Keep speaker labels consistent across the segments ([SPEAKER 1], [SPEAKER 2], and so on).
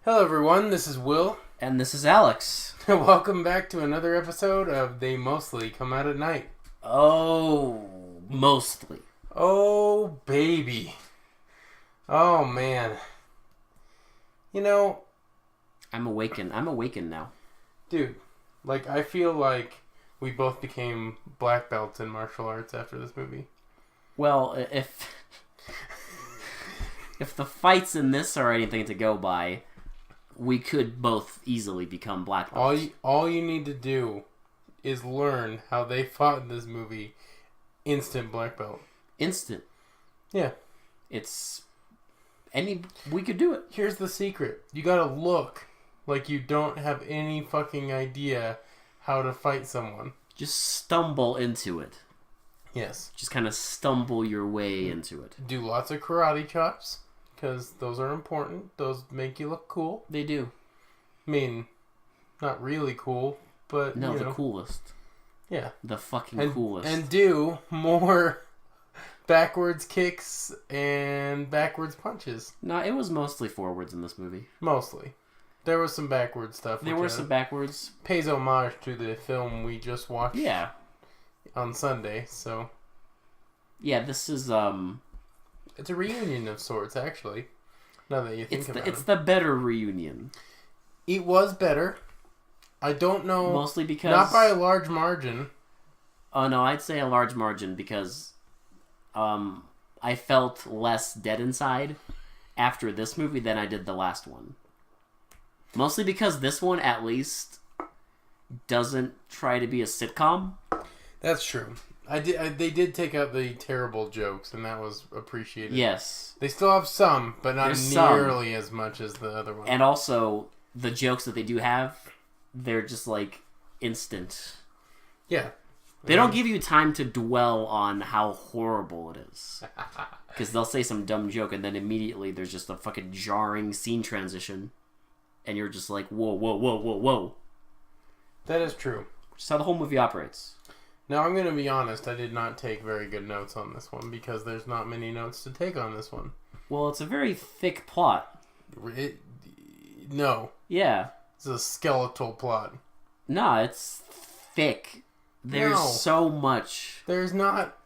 [SPEAKER 1] Hello everyone, this is Will.
[SPEAKER 2] And this is Alex.
[SPEAKER 1] Welcome back to another episode of They Mostly Come Out at Night.
[SPEAKER 2] Oh, mostly.
[SPEAKER 1] Oh, baby. Oh, man. You know...
[SPEAKER 2] I'm awakened now.
[SPEAKER 1] Dude, I feel like we both became black belts in martial arts after this movie.
[SPEAKER 2] Well, if the fights in this are anything to go by, we could both easily become black belts.
[SPEAKER 1] All you need to do is learn how they fought in this movie. Instant black belt.
[SPEAKER 2] Instant.
[SPEAKER 1] Yeah.
[SPEAKER 2] We could do it.
[SPEAKER 1] Here's the secret. You gotta look like you don't have any fucking idea how to fight someone.
[SPEAKER 2] Just stumble into it.
[SPEAKER 1] Yes.
[SPEAKER 2] Just kind of stumble your way into it.
[SPEAKER 1] Do lots of karate chops, because those are important. Those make you look cool.
[SPEAKER 2] They do.
[SPEAKER 1] I mean, not really cool, but,
[SPEAKER 2] No, the coolest.
[SPEAKER 1] Yeah.
[SPEAKER 2] The fucking coolest.
[SPEAKER 1] And do more backwards kicks and backwards punches.
[SPEAKER 2] No, it was mostly forwards in this movie.
[SPEAKER 1] Mostly. There was some backwards stuff.
[SPEAKER 2] There were some backwards.
[SPEAKER 1] Pays homage to the film we just watched.
[SPEAKER 2] Yeah.
[SPEAKER 1] On Sunday, so.
[SPEAKER 2] Yeah, this is,
[SPEAKER 1] It's a reunion of sorts, actually. Now that you think about it.
[SPEAKER 2] It's the better reunion.
[SPEAKER 1] It was better. I don't know.
[SPEAKER 2] Mostly because...
[SPEAKER 1] Not by a large margin.
[SPEAKER 2] Oh, no, I'd say a large margin because I felt less dead inside after this movie than I did the last one. Mostly because this one, at least, doesn't try to be a sitcom.
[SPEAKER 1] That's true. They did take out the terrible jokes, and that was appreciated.
[SPEAKER 2] Yes.
[SPEAKER 1] They still have some, but not nearly as much as the other one.
[SPEAKER 2] And also, the jokes that they do have, they're just, instant.
[SPEAKER 1] Yeah.
[SPEAKER 2] They don't give you time to dwell on how horrible it is. Because they'll say some dumb joke, and then immediately there's just a fucking jarring scene transition. And you're just like, whoa, whoa, whoa, whoa, whoa.
[SPEAKER 1] That is true.
[SPEAKER 2] Just how the whole movie operates.
[SPEAKER 1] Now, I'm going to be honest, I did not take very good notes on this one, because there's not many notes to take on this one.
[SPEAKER 2] Well, it's a very thick plot.
[SPEAKER 1] No.
[SPEAKER 2] Yeah.
[SPEAKER 1] It's a skeletal plot.
[SPEAKER 2] Nah, it's thick. There's so much.
[SPEAKER 1] There's not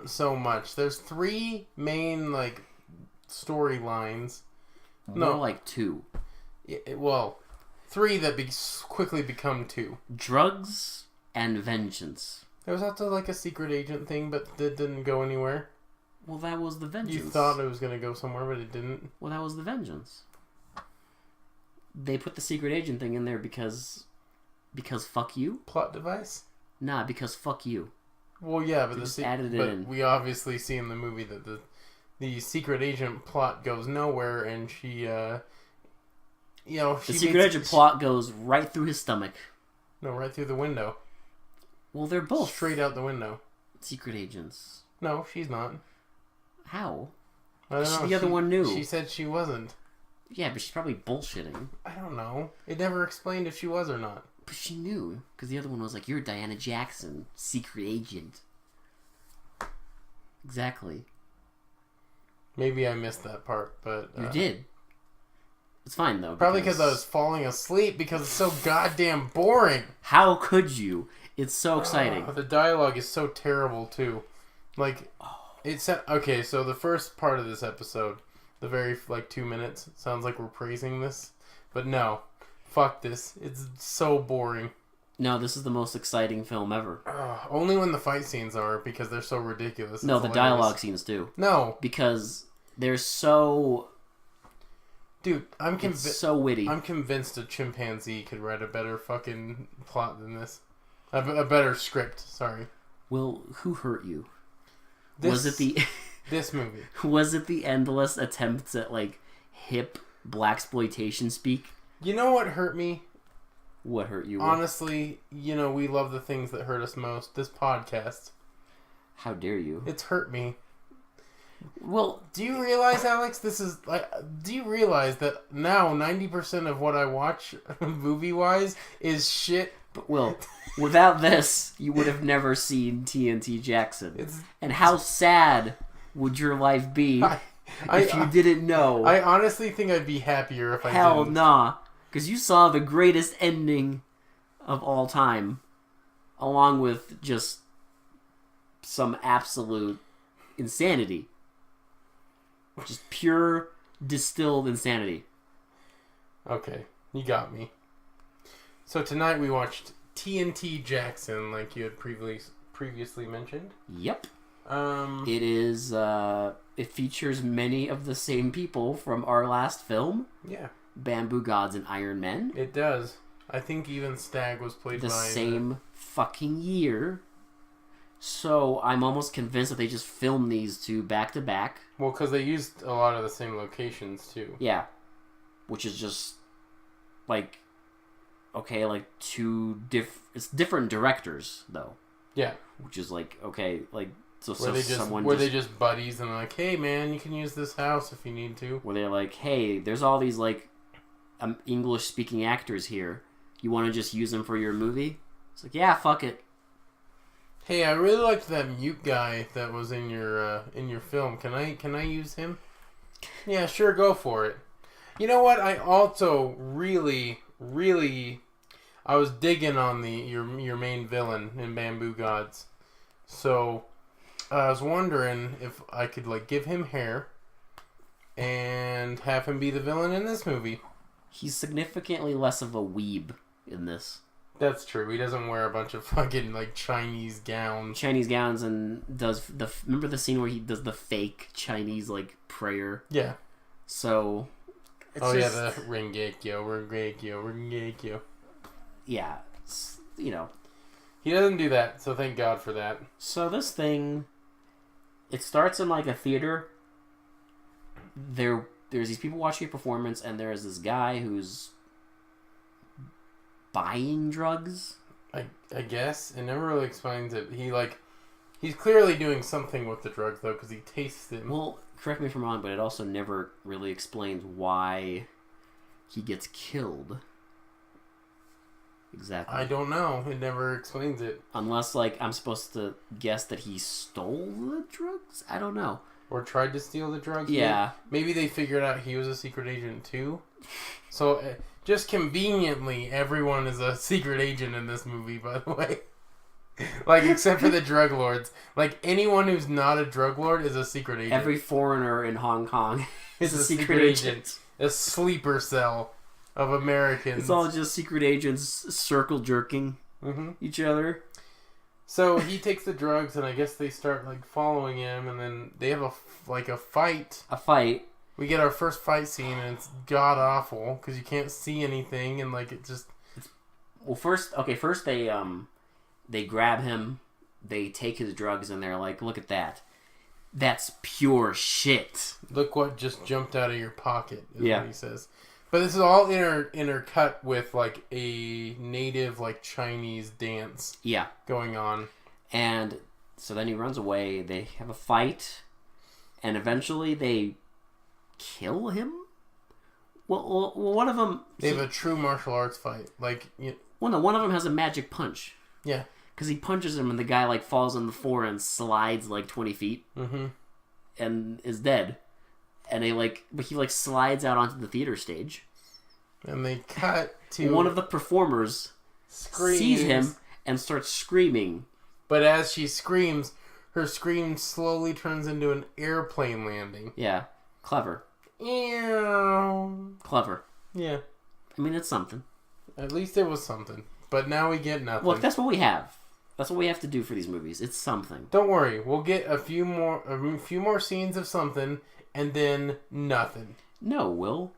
[SPEAKER 1] so much. There's three main, storylines.
[SPEAKER 2] More like two.
[SPEAKER 1] Well, three that quickly become two.
[SPEAKER 2] Drugs and vengeance.
[SPEAKER 1] There was also a secret agent thing, but that didn't go anywhere.
[SPEAKER 2] Well, that was the vengeance.
[SPEAKER 1] You thought it was going to go somewhere, but it didn't.
[SPEAKER 2] Well, that was the vengeance. They put the secret agent thing in there because fuck you?
[SPEAKER 1] Plot device?
[SPEAKER 2] Nah, because fuck you.
[SPEAKER 1] Well, yeah, but
[SPEAKER 2] added it in.
[SPEAKER 1] We obviously see in the movie that the secret agent plot goes nowhere, and she, the
[SPEAKER 2] secret agent plot goes right through his stomach.
[SPEAKER 1] No, right through the window.
[SPEAKER 2] Well, they're both
[SPEAKER 1] straight out the window.
[SPEAKER 2] Secret agents.
[SPEAKER 1] No, she's not.
[SPEAKER 2] How?
[SPEAKER 1] I don't know.
[SPEAKER 2] The other one knew.
[SPEAKER 1] She said she wasn't.
[SPEAKER 2] Yeah, but she's probably bullshitting.
[SPEAKER 1] I don't know. It never explained if she was or not.
[SPEAKER 2] But she knew, because the other one was like, "You're Diana Jackson, secret agent." Exactly.
[SPEAKER 1] Maybe I missed that part, but
[SPEAKER 2] you did. It's fine though.
[SPEAKER 1] Probably because I was falling asleep because it's so goddamn boring.
[SPEAKER 2] How could you? It's so exciting.
[SPEAKER 1] The dialogue is so terrible too. Okay, so the first part of this episode, the very 2 minutes, sounds like we're praising this, but no, fuck this. It's so boring.
[SPEAKER 2] No, this is the most exciting film ever.
[SPEAKER 1] Only when the fight scenes are, because they're so ridiculous.
[SPEAKER 2] No, the dialogue scenes too.
[SPEAKER 1] No,
[SPEAKER 2] because they're so.
[SPEAKER 1] Dude,
[SPEAKER 2] it's so witty.
[SPEAKER 1] I'm convinced a chimpanzee could write a better fucking plot than this. A better script, sorry.
[SPEAKER 2] Well, who hurt you?
[SPEAKER 1] This
[SPEAKER 2] this
[SPEAKER 1] movie?
[SPEAKER 2] Was it the endless attempts at hip blaxploitation speak?
[SPEAKER 1] You know what hurt me?
[SPEAKER 2] What hurt you?
[SPEAKER 1] Honestly, we love the things that hurt us most. This podcast.
[SPEAKER 2] How dare you?
[SPEAKER 1] It's hurt me.
[SPEAKER 2] Well,
[SPEAKER 1] do you realize, Alex, do you realize that now 90% of what I watch movie-wise is shit?
[SPEAKER 2] Well, without this, you would have never seen TNT Jackson. And how sad would your life be If you didn't know.
[SPEAKER 1] I honestly think I'd be happier if I didn't.
[SPEAKER 2] Hell nah. Because you saw the greatest ending of all time. Along with just some absolute insanity. Just pure, distilled insanity.
[SPEAKER 1] Okay, you got me. So tonight we watched TNT Jackson, like you had previously mentioned.
[SPEAKER 2] Yep. It is, it features many of the same people from our last film.
[SPEAKER 1] Yeah. Bamboo
[SPEAKER 2] Gods and Iron Men.
[SPEAKER 1] It does. I think even Stag was played by...
[SPEAKER 2] The same fucking year. So I'm almost convinced that they just filmed these two back to back.
[SPEAKER 1] Well, because they used a lot of the same locations, too.
[SPEAKER 2] Yeah. Which is just, like... Okay, like it's different directors, though.
[SPEAKER 1] Yeah.
[SPEAKER 2] Which is like, okay, like...
[SPEAKER 1] Were they just buddies and like, hey man, you can use this house if you need to?
[SPEAKER 2] Where they're like, hey, there's all these like English speaking actors here. You want to just use them for your movie? It's like, yeah, fuck it.
[SPEAKER 1] Hey, I really liked that mute guy that was in your film. Can I use him? Yeah, sure, go for it. You know what? I also really I was digging on your main villain in Bamboo Gods. So I was wondering if I could like give him hair and have him be the villain in this movie.
[SPEAKER 2] He's significantly less of a weeb in this.
[SPEAKER 1] That's true. He doesn't wear a bunch of fucking like Chinese gowns.
[SPEAKER 2] And does remember the scene where he does the fake Chinese like prayer?
[SPEAKER 1] Yeah.
[SPEAKER 2] So
[SPEAKER 1] it's yeah, the Rengekyo.
[SPEAKER 2] Yeah, you know.
[SPEAKER 1] He doesn't do that, so thank God for that.
[SPEAKER 2] So this thing, it starts in like a theater. There's these people watching a performance, and there's this guy who's buying drugs.
[SPEAKER 1] I guess it never really explains it. He's clearly doing something with the drugs though, because he tastes them.
[SPEAKER 2] Well, correct me if I'm wrong, but it also never really explains why he gets killed. Exactly.
[SPEAKER 1] I don't know. It never explains it.
[SPEAKER 2] Unless, like, I'm supposed to guess that he stole the drugs? I don't know.
[SPEAKER 1] Or tried to steal the drugs?
[SPEAKER 2] Yeah.
[SPEAKER 1] Maybe they figured out he was a secret agent, too. So, just conveniently, everyone is a secret agent in this movie, by the way. Like, except for the drug lords. Like, anyone who's not a drug lord is a secret agent.
[SPEAKER 2] Every foreigner in Hong Kong is a secret agent.
[SPEAKER 1] A sleeper cell of Americans.
[SPEAKER 2] It's all just secret agents circle jerking each other.
[SPEAKER 1] So he takes the drugs, and I guess they start like following him, and then they have a fight.
[SPEAKER 2] A fight.
[SPEAKER 1] We get our first fight scene, and it's god awful because you can't see anything, and like it just.
[SPEAKER 2] Well, first they grab him, they take his drugs, and they're like, "Look at that. That's pure shit.
[SPEAKER 1] Look what just jumped out of your pocket," is what he says. But this is all intercut with like a native like Chinese dance going on.
[SPEAKER 2] And so then he runs away, they have a fight, and eventually they kill him? Well one of them...
[SPEAKER 1] They have a true martial arts fight. Like,
[SPEAKER 2] Well, no, one of them has a magic punch.
[SPEAKER 1] Yeah.
[SPEAKER 2] Because he punches him and the guy like falls on the floor and slides like 20 feet.
[SPEAKER 1] Mm-hmm.
[SPEAKER 2] And is dead. And but he slides out onto the theater stage. And
[SPEAKER 1] they cut to...
[SPEAKER 2] One of the performers sees him and starts screaming.
[SPEAKER 1] But as she screams, her scream slowly turns into an airplane landing.
[SPEAKER 2] Yeah. Clever.
[SPEAKER 1] Ew.
[SPEAKER 2] Clever.
[SPEAKER 1] Yeah.
[SPEAKER 2] I mean, it's something.
[SPEAKER 1] At least it was something. But now we get nothing.
[SPEAKER 2] Well, that's what we have. That's what we have to do for these movies. It's something.
[SPEAKER 1] Don't worry. We'll get a few more scenes of something... And then nothing.
[SPEAKER 2] No, Will.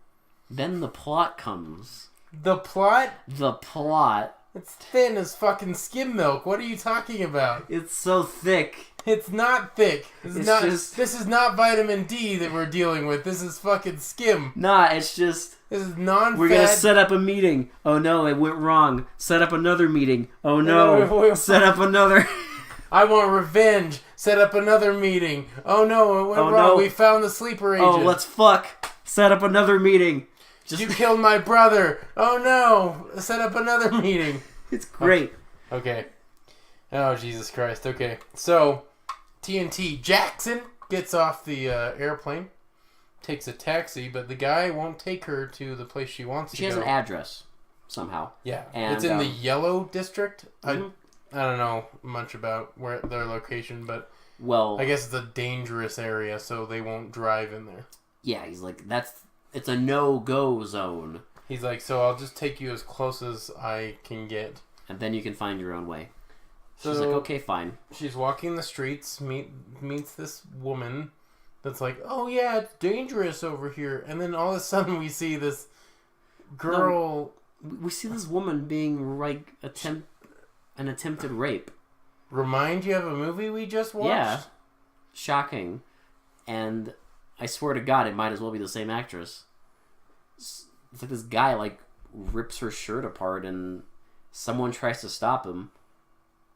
[SPEAKER 2] Then the plot comes.
[SPEAKER 1] The plot?
[SPEAKER 2] The plot.
[SPEAKER 1] It's thin as fucking skim milk. What are you talking about?
[SPEAKER 2] It's so thick.
[SPEAKER 1] It's not thick. This is not vitamin D that we're dealing with. This is fucking skim.
[SPEAKER 2] Nah, it's just...
[SPEAKER 1] This is non-fat.
[SPEAKER 2] We're gonna set up a meeting. Oh no, it went wrong. Set up another meeting. Oh no. Set up another...
[SPEAKER 1] I want revenge. Set up another meeting. Oh no, it went wrong. No. We found the sleeper agent.
[SPEAKER 2] Oh, let's fuck. Set up another meeting.
[SPEAKER 1] You killed my brother. Oh no, set up another meeting.
[SPEAKER 2] It's great.
[SPEAKER 1] Okay. Oh, Jesus Christ. Okay. So, TNT Jackson gets off the airplane. takes a taxi, but the guy won't take her to the place she wants to go.
[SPEAKER 2] She has an address somehow.
[SPEAKER 1] Yeah,
[SPEAKER 2] and,
[SPEAKER 1] it's in the Yellow District.
[SPEAKER 2] Mm-hmm.
[SPEAKER 1] I don't know much about where their location, but
[SPEAKER 2] well,
[SPEAKER 1] I guess it's a dangerous area, so they won't drive in there.
[SPEAKER 2] Yeah, he's like, it's a no-go zone.
[SPEAKER 1] He's like, so I'll just take you as close as I can get.
[SPEAKER 2] And then you can find your own way.
[SPEAKER 1] So
[SPEAKER 2] she's like, okay, fine.
[SPEAKER 1] She's walking the streets, meets this woman that's like, oh yeah, it's dangerous over here. And then all of a sudden we see this girl...
[SPEAKER 2] No, we see this woman being, like, an attempted rape.
[SPEAKER 1] Remind you of a movie we just watched?
[SPEAKER 2] Yeah. Shocking. And I swear to God, it might as well be the same actress. It's like this guy, like, rips her shirt apart and someone tries to stop him.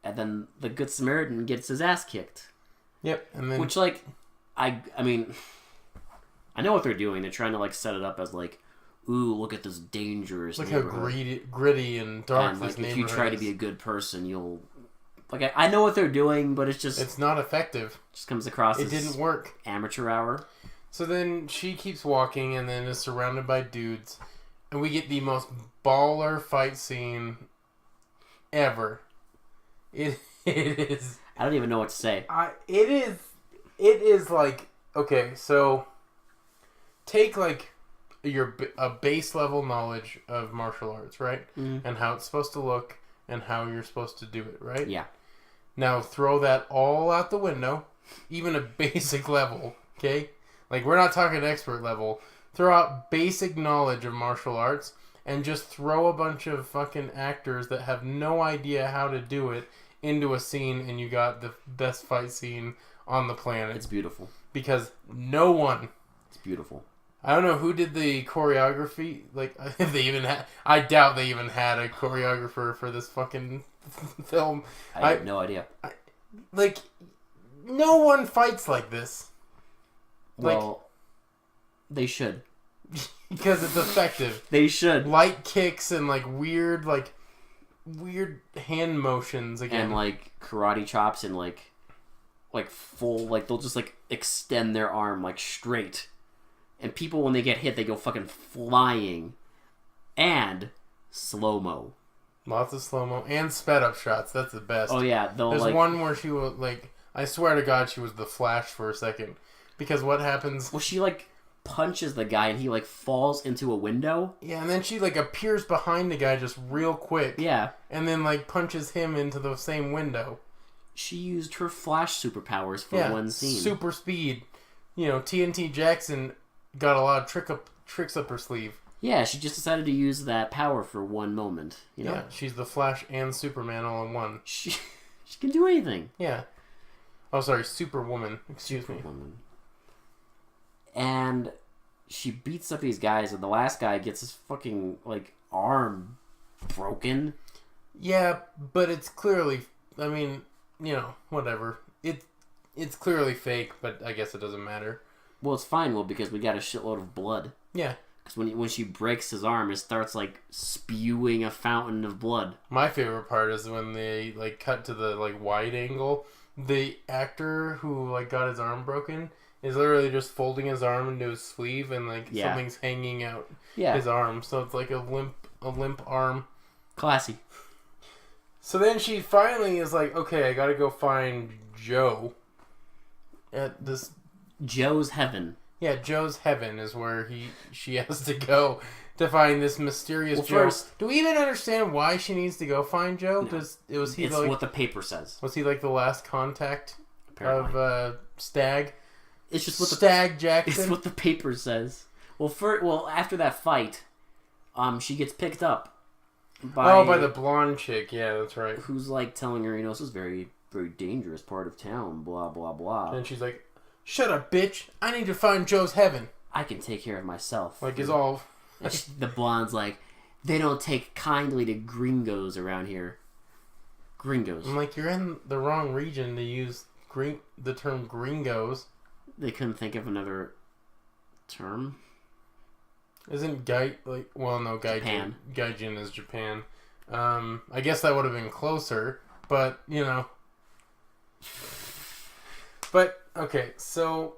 [SPEAKER 2] And then the Good Samaritan gets his ass kicked.
[SPEAKER 1] Yep. And then...
[SPEAKER 2] Which, like, I mean, I know what they're doing. They're trying to, like, set it up as, like, ooh, look at this dangerous neighborhood.
[SPEAKER 1] Look how gritty and dark
[SPEAKER 2] and,
[SPEAKER 1] this
[SPEAKER 2] like, if
[SPEAKER 1] neighborhood
[SPEAKER 2] you try to be a good person, you'll... Like, I know what they're doing, but it's just...
[SPEAKER 1] It's not effective.
[SPEAKER 2] Just comes across as...
[SPEAKER 1] It didn't work.
[SPEAKER 2] Amateur hour.
[SPEAKER 1] So then she keeps walking and then is surrounded by dudes. And we get the most baller fight scene ever. It is...
[SPEAKER 2] I don't even know what to say.
[SPEAKER 1] It is like... Okay, so... Take, like, a base level knowledge of martial arts, right?
[SPEAKER 2] Mm-hmm.
[SPEAKER 1] And how it's supposed to look and how you're supposed to do it, right?
[SPEAKER 2] Yeah.
[SPEAKER 1] Now throw that all out the window, even a basic level, okay? Like, we're not talking expert level. Throw out basic knowledge of martial arts and just throw a bunch of fucking actors that have no idea how to do it into a scene and you got the best fight scene on the planet.
[SPEAKER 2] It's beautiful.
[SPEAKER 1] Because no one...
[SPEAKER 2] It's beautiful.
[SPEAKER 1] I don't know who did the choreography. Like, if they even had... I doubt they even had a choreographer for this fucking film.
[SPEAKER 2] I have no idea.
[SPEAKER 1] Like, no one fights like this.
[SPEAKER 2] Well, they should.
[SPEAKER 1] Because it's effective.
[SPEAKER 2] They should.
[SPEAKER 1] Light kicks and, like, weird hand motions again.
[SPEAKER 2] And, like, karate chops and, like full... Like, they'll just, like, extend their arm, like, straight. And people, when they get hit, they go fucking flying. And slow-mo.
[SPEAKER 1] Lots of slow-mo. And sped-up shots. That's the best.
[SPEAKER 2] Oh, yeah.
[SPEAKER 1] There's
[SPEAKER 2] like,
[SPEAKER 1] one where she was, like... I swear to God, she was the Flash for a second. Because what happens...
[SPEAKER 2] Well, she, like, punches the guy and he, like, falls into a window.
[SPEAKER 1] Yeah, and then she, like, appears behind the guy just real quick.
[SPEAKER 2] Yeah.
[SPEAKER 1] And then, like, punches him into the same window.
[SPEAKER 2] She used her Flash superpowers for one scene.
[SPEAKER 1] Super speed. You know, TNT Jackson got a lot of tricks up her sleeve.
[SPEAKER 2] Yeah, she just decided to use that power for one moment. You know?
[SPEAKER 1] Yeah, she's the Flash and Superman all in one.
[SPEAKER 2] She can do anything.
[SPEAKER 1] Yeah. Oh, sorry, Superwoman. Excuse me.
[SPEAKER 2] And she beats up these guys, and the last guy gets his fucking, like, arm broken.
[SPEAKER 1] Yeah, but it's clearly... I mean, you know, whatever. It's clearly fake, but I guess it doesn't matter.
[SPEAKER 2] Well, it's fine, because we got a shitload of blood.
[SPEAKER 1] Yeah.
[SPEAKER 2] Because when she breaks his arm, it starts, like, spewing a fountain of blood.
[SPEAKER 1] My favorite part is when they, like, cut to the, like, wide angle. The actor who, like, got his arm broken is literally just folding his arm into his sleeve and, like, something's hanging out his arm. So it's like a limp arm.
[SPEAKER 2] Classy.
[SPEAKER 1] So then she finally is like, okay, I gotta go find Joe at this...
[SPEAKER 2] Joe's heaven.
[SPEAKER 1] Yeah, Joe's heaven is where she has to go to find this mysterious Joe.
[SPEAKER 2] First,
[SPEAKER 1] do we even understand why she needs to go find Joe?
[SPEAKER 2] No.
[SPEAKER 1] It's
[SPEAKER 2] like, what the paper says.
[SPEAKER 1] Was he like the last contact
[SPEAKER 2] Apparently.
[SPEAKER 1] of Stag?
[SPEAKER 2] It's just what
[SPEAKER 1] Stag Jackson.
[SPEAKER 2] It's what the paper says. Well, after that fight, she gets picked up
[SPEAKER 1] by the blonde chick. Yeah, that's right.
[SPEAKER 2] Who's like telling her, this is very, very dangerous part of town. Blah blah blah.
[SPEAKER 1] And she's like, "Shut up, bitch! I need to find Joe's heaven.
[SPEAKER 2] I can take care of myself."
[SPEAKER 1] Like, is all.
[SPEAKER 2] The blonde's like, they don't take kindly to gringos around here. Gringos.
[SPEAKER 1] I'm like, you're in the wrong region to use the term gringos.
[SPEAKER 2] They couldn't think of another term.
[SPEAKER 1] Isn't gaijin?
[SPEAKER 2] Japan.
[SPEAKER 1] Gaijin is Japan. I guess that would have been closer, but But okay, so.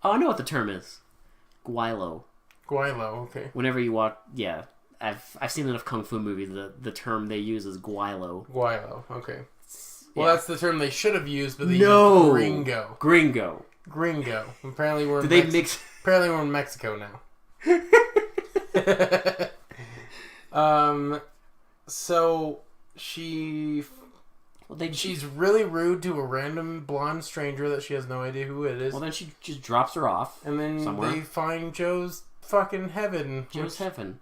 [SPEAKER 2] Oh, I know what the term is. Guilo.
[SPEAKER 1] Guilo, okay.
[SPEAKER 2] Whenever you watch, yeah, I've seen enough kung fu movies. The term they use is Guilo.
[SPEAKER 1] Guilo, okay. Well,
[SPEAKER 2] Yeah.
[SPEAKER 1] that's the term they should have used, but they
[SPEAKER 2] No!
[SPEAKER 1] used gringo.
[SPEAKER 2] Gringo.
[SPEAKER 1] Gringo. Apparently we're
[SPEAKER 2] Did they mix?
[SPEAKER 1] Apparently we're in Mexico now. So she's really rude to a random blonde stranger that she has no idea who it is.
[SPEAKER 2] Well, then she just drops her off.
[SPEAKER 1] And then
[SPEAKER 2] somewhere.
[SPEAKER 1] they find Joe's fucking heaven.
[SPEAKER 2] Joe's heaven.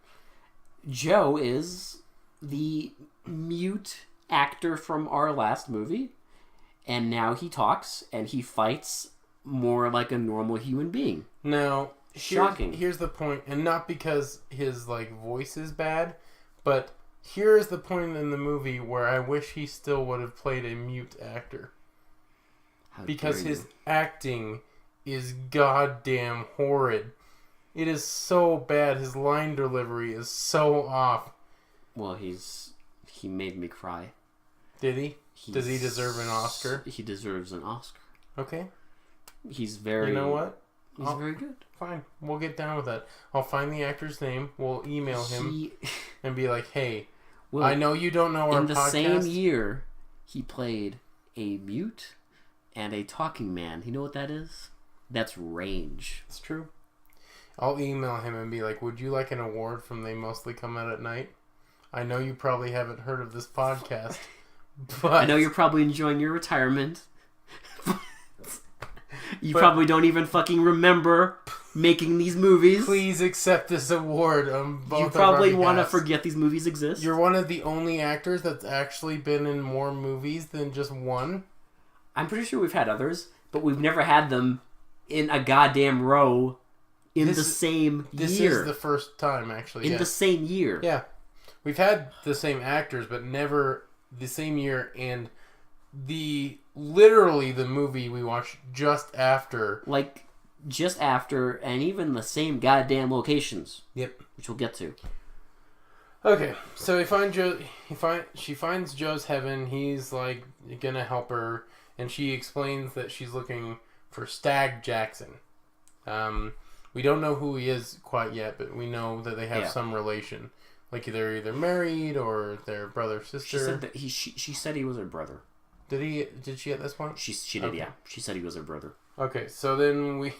[SPEAKER 2] Joe is the mute actor from our last movie, and now he talks and he fights more like a normal human being.
[SPEAKER 1] Now,
[SPEAKER 2] shocking.
[SPEAKER 1] Here's the point, and not because his voice is bad, but here is the point in the movie where I wish he still would have played a mute actor. Because his acting is goddamn horrid. It is so bad. His line delivery is so off.
[SPEAKER 2] Well, he made me cry.
[SPEAKER 1] Did he? Does he deserve an Oscar?
[SPEAKER 2] He deserves an Oscar.
[SPEAKER 1] Okay.
[SPEAKER 2] He's very...
[SPEAKER 1] You know what?
[SPEAKER 2] He's very good.
[SPEAKER 1] Fine. We'll get down with that. I'll find the actor's name. We'll email him and be like, hey, I know you don't know our podcast.
[SPEAKER 2] In the same year, he played a mute and a talking man. You know what that is? That's range.
[SPEAKER 1] It's true. I'll email him and be like, would you like an award from They Mostly Come Out at Night? I know you probably haven't heard of this podcast, but...
[SPEAKER 2] I know you're probably enjoying your retirement. You probably don't even fucking remember making these movies.
[SPEAKER 1] Please accept this award.
[SPEAKER 2] You probably want to forget these movies exist.
[SPEAKER 1] You're one of the only actors that's actually been in more movies than just one.
[SPEAKER 2] I'm pretty sure we've had others, but we've never had them in a goddamn row in the same year.
[SPEAKER 1] This is the first time, actually.
[SPEAKER 2] In the same year.
[SPEAKER 1] Yeah. We've had the same actors, but never the same year, and literally the movie we watched just after.
[SPEAKER 2] Just after, and even the same goddamn locations.
[SPEAKER 1] Yep.
[SPEAKER 2] Which we'll get to.
[SPEAKER 1] Okay, so she finds Joe's heaven. He's gonna help her, and she explains that she's looking for Stag Jackson. We don't know who he is quite yet, but we know that they have some relation. They're either married or they're brother sister.
[SPEAKER 2] She said that she said he was her brother.
[SPEAKER 1] Did she at this point?
[SPEAKER 2] She did, okay. Yeah. She said he was her brother.
[SPEAKER 1] Okay, so then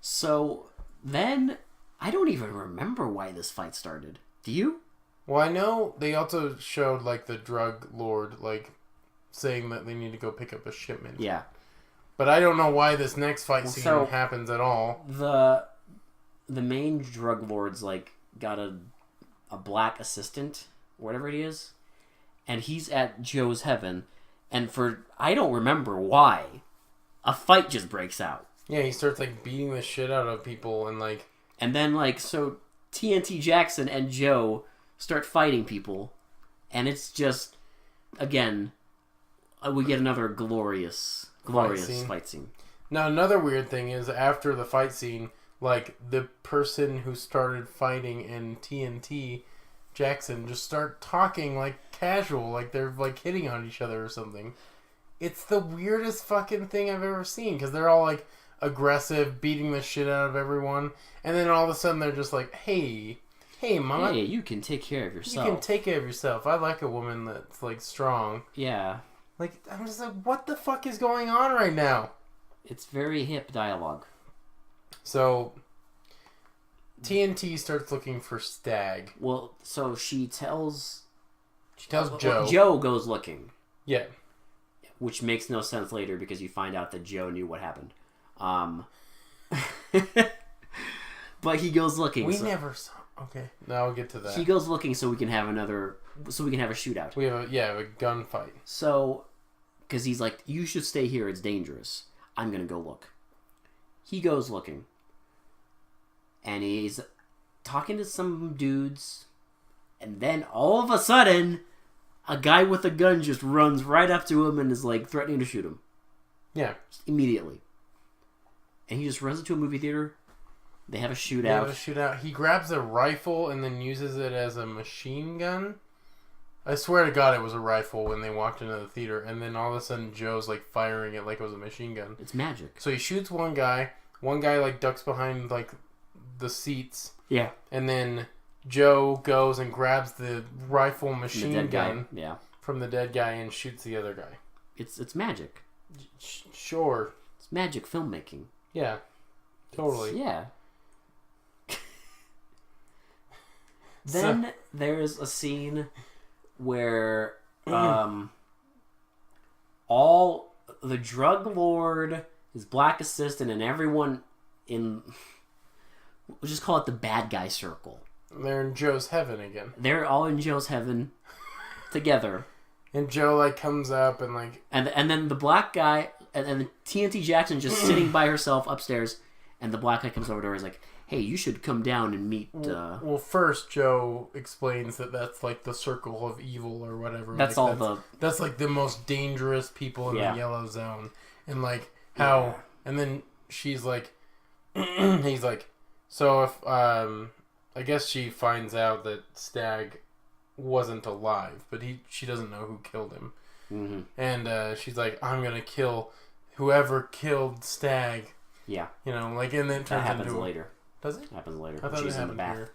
[SPEAKER 2] So then I don't even remember why this fight started. Do you?
[SPEAKER 1] Well, I know they also showed the drug lord saying that they need to go pick up a shipment.
[SPEAKER 2] Yeah.
[SPEAKER 1] But I don't know why this next fight scene happens at all.
[SPEAKER 2] The main drug lord's got a black assistant, whatever it is, and he's at Joe's heaven, and I don't remember why, a fight just breaks out.
[SPEAKER 1] Yeah, he starts beating the shit out of people
[SPEAKER 2] and then so TNT Jackson and Joe start fighting people, and it's just, again, we get another glorious fight scene.
[SPEAKER 1] Now, another weird thing is after the fight scene, the person who started fighting in TNT Jackson just start talking casual, they're hitting on each other or something. It's the weirdest fucking thing I've ever seen, because they're all aggressive, beating the shit out of everyone, and then all of a sudden they're just hey mama,
[SPEAKER 2] hey, you can take care of yourself.
[SPEAKER 1] You can take care of yourself. I like a woman that's strong.
[SPEAKER 2] Yeah.
[SPEAKER 1] I'm just what the fuck is going on right now?
[SPEAKER 2] It's very hip dialogue.
[SPEAKER 1] So TNT starts looking for Stag.
[SPEAKER 2] Well, so she tells
[SPEAKER 1] Joe.
[SPEAKER 2] Joe goes looking.
[SPEAKER 1] Yeah.
[SPEAKER 2] Which makes no sense later because you find out that Joe knew what happened. But he goes looking.
[SPEAKER 1] We never saw. Okay, now I'll get to that.
[SPEAKER 2] He goes looking so we can have a shootout.
[SPEAKER 1] We have a gunfight.
[SPEAKER 2] So, because he's you should stay here. It's dangerous. I'm gonna go look. He goes looking, and he's talking to some dudes, and then all of a sudden, a guy with a gun just runs right up to him and is threatening to shoot him.
[SPEAKER 1] Yeah,
[SPEAKER 2] just immediately. And he just runs into a movie theater. They have a shootout.
[SPEAKER 1] He grabs a rifle and then uses it as a machine gun. I swear to God it was a rifle when they walked into the theater, and then all of a sudden Joe's firing it like it was a machine gun.
[SPEAKER 2] It's magic.
[SPEAKER 1] So he shoots one guy. One guy ducks behind the seats.
[SPEAKER 2] Yeah.
[SPEAKER 1] And then Joe goes and grabs the rifle machine gun from the dead guy and shoots the other guy.
[SPEAKER 2] It's magic.
[SPEAKER 1] Sure.
[SPEAKER 2] It's magic filmmaking.
[SPEAKER 1] Yeah. Totally.
[SPEAKER 2] Yeah. Then there's a scene where all the drug lord, his black assistant, and everyone in, we'll just call it the bad guy circle.
[SPEAKER 1] They're in Joe's heaven again.
[SPEAKER 2] They're all in Joe's heaven together.
[SPEAKER 1] And Joe like comes up and like
[SPEAKER 2] and then the black guy and TNT Jackson just sitting by herself upstairs, and the black guy comes over to her and is like, hey, you should come down and meet...
[SPEAKER 1] Well, first Joe explains that that's like the circle of evil or whatever.
[SPEAKER 2] That's
[SPEAKER 1] like, that's like the most dangerous people in the yellow zone. And like how... Yeah. And then she's like... he's like... So if... I guess she finds out that Stag wasn't alive, but she doesn't know who killed him. Mm-hmm. And she's like, I'm going to kill whoever killed Stag.
[SPEAKER 2] Yeah.
[SPEAKER 1] You know, like, and then it turns
[SPEAKER 2] that happens later.
[SPEAKER 1] Does it?
[SPEAKER 2] Happens later.
[SPEAKER 1] I thought
[SPEAKER 2] she's
[SPEAKER 1] it
[SPEAKER 2] in the bath.
[SPEAKER 1] Here.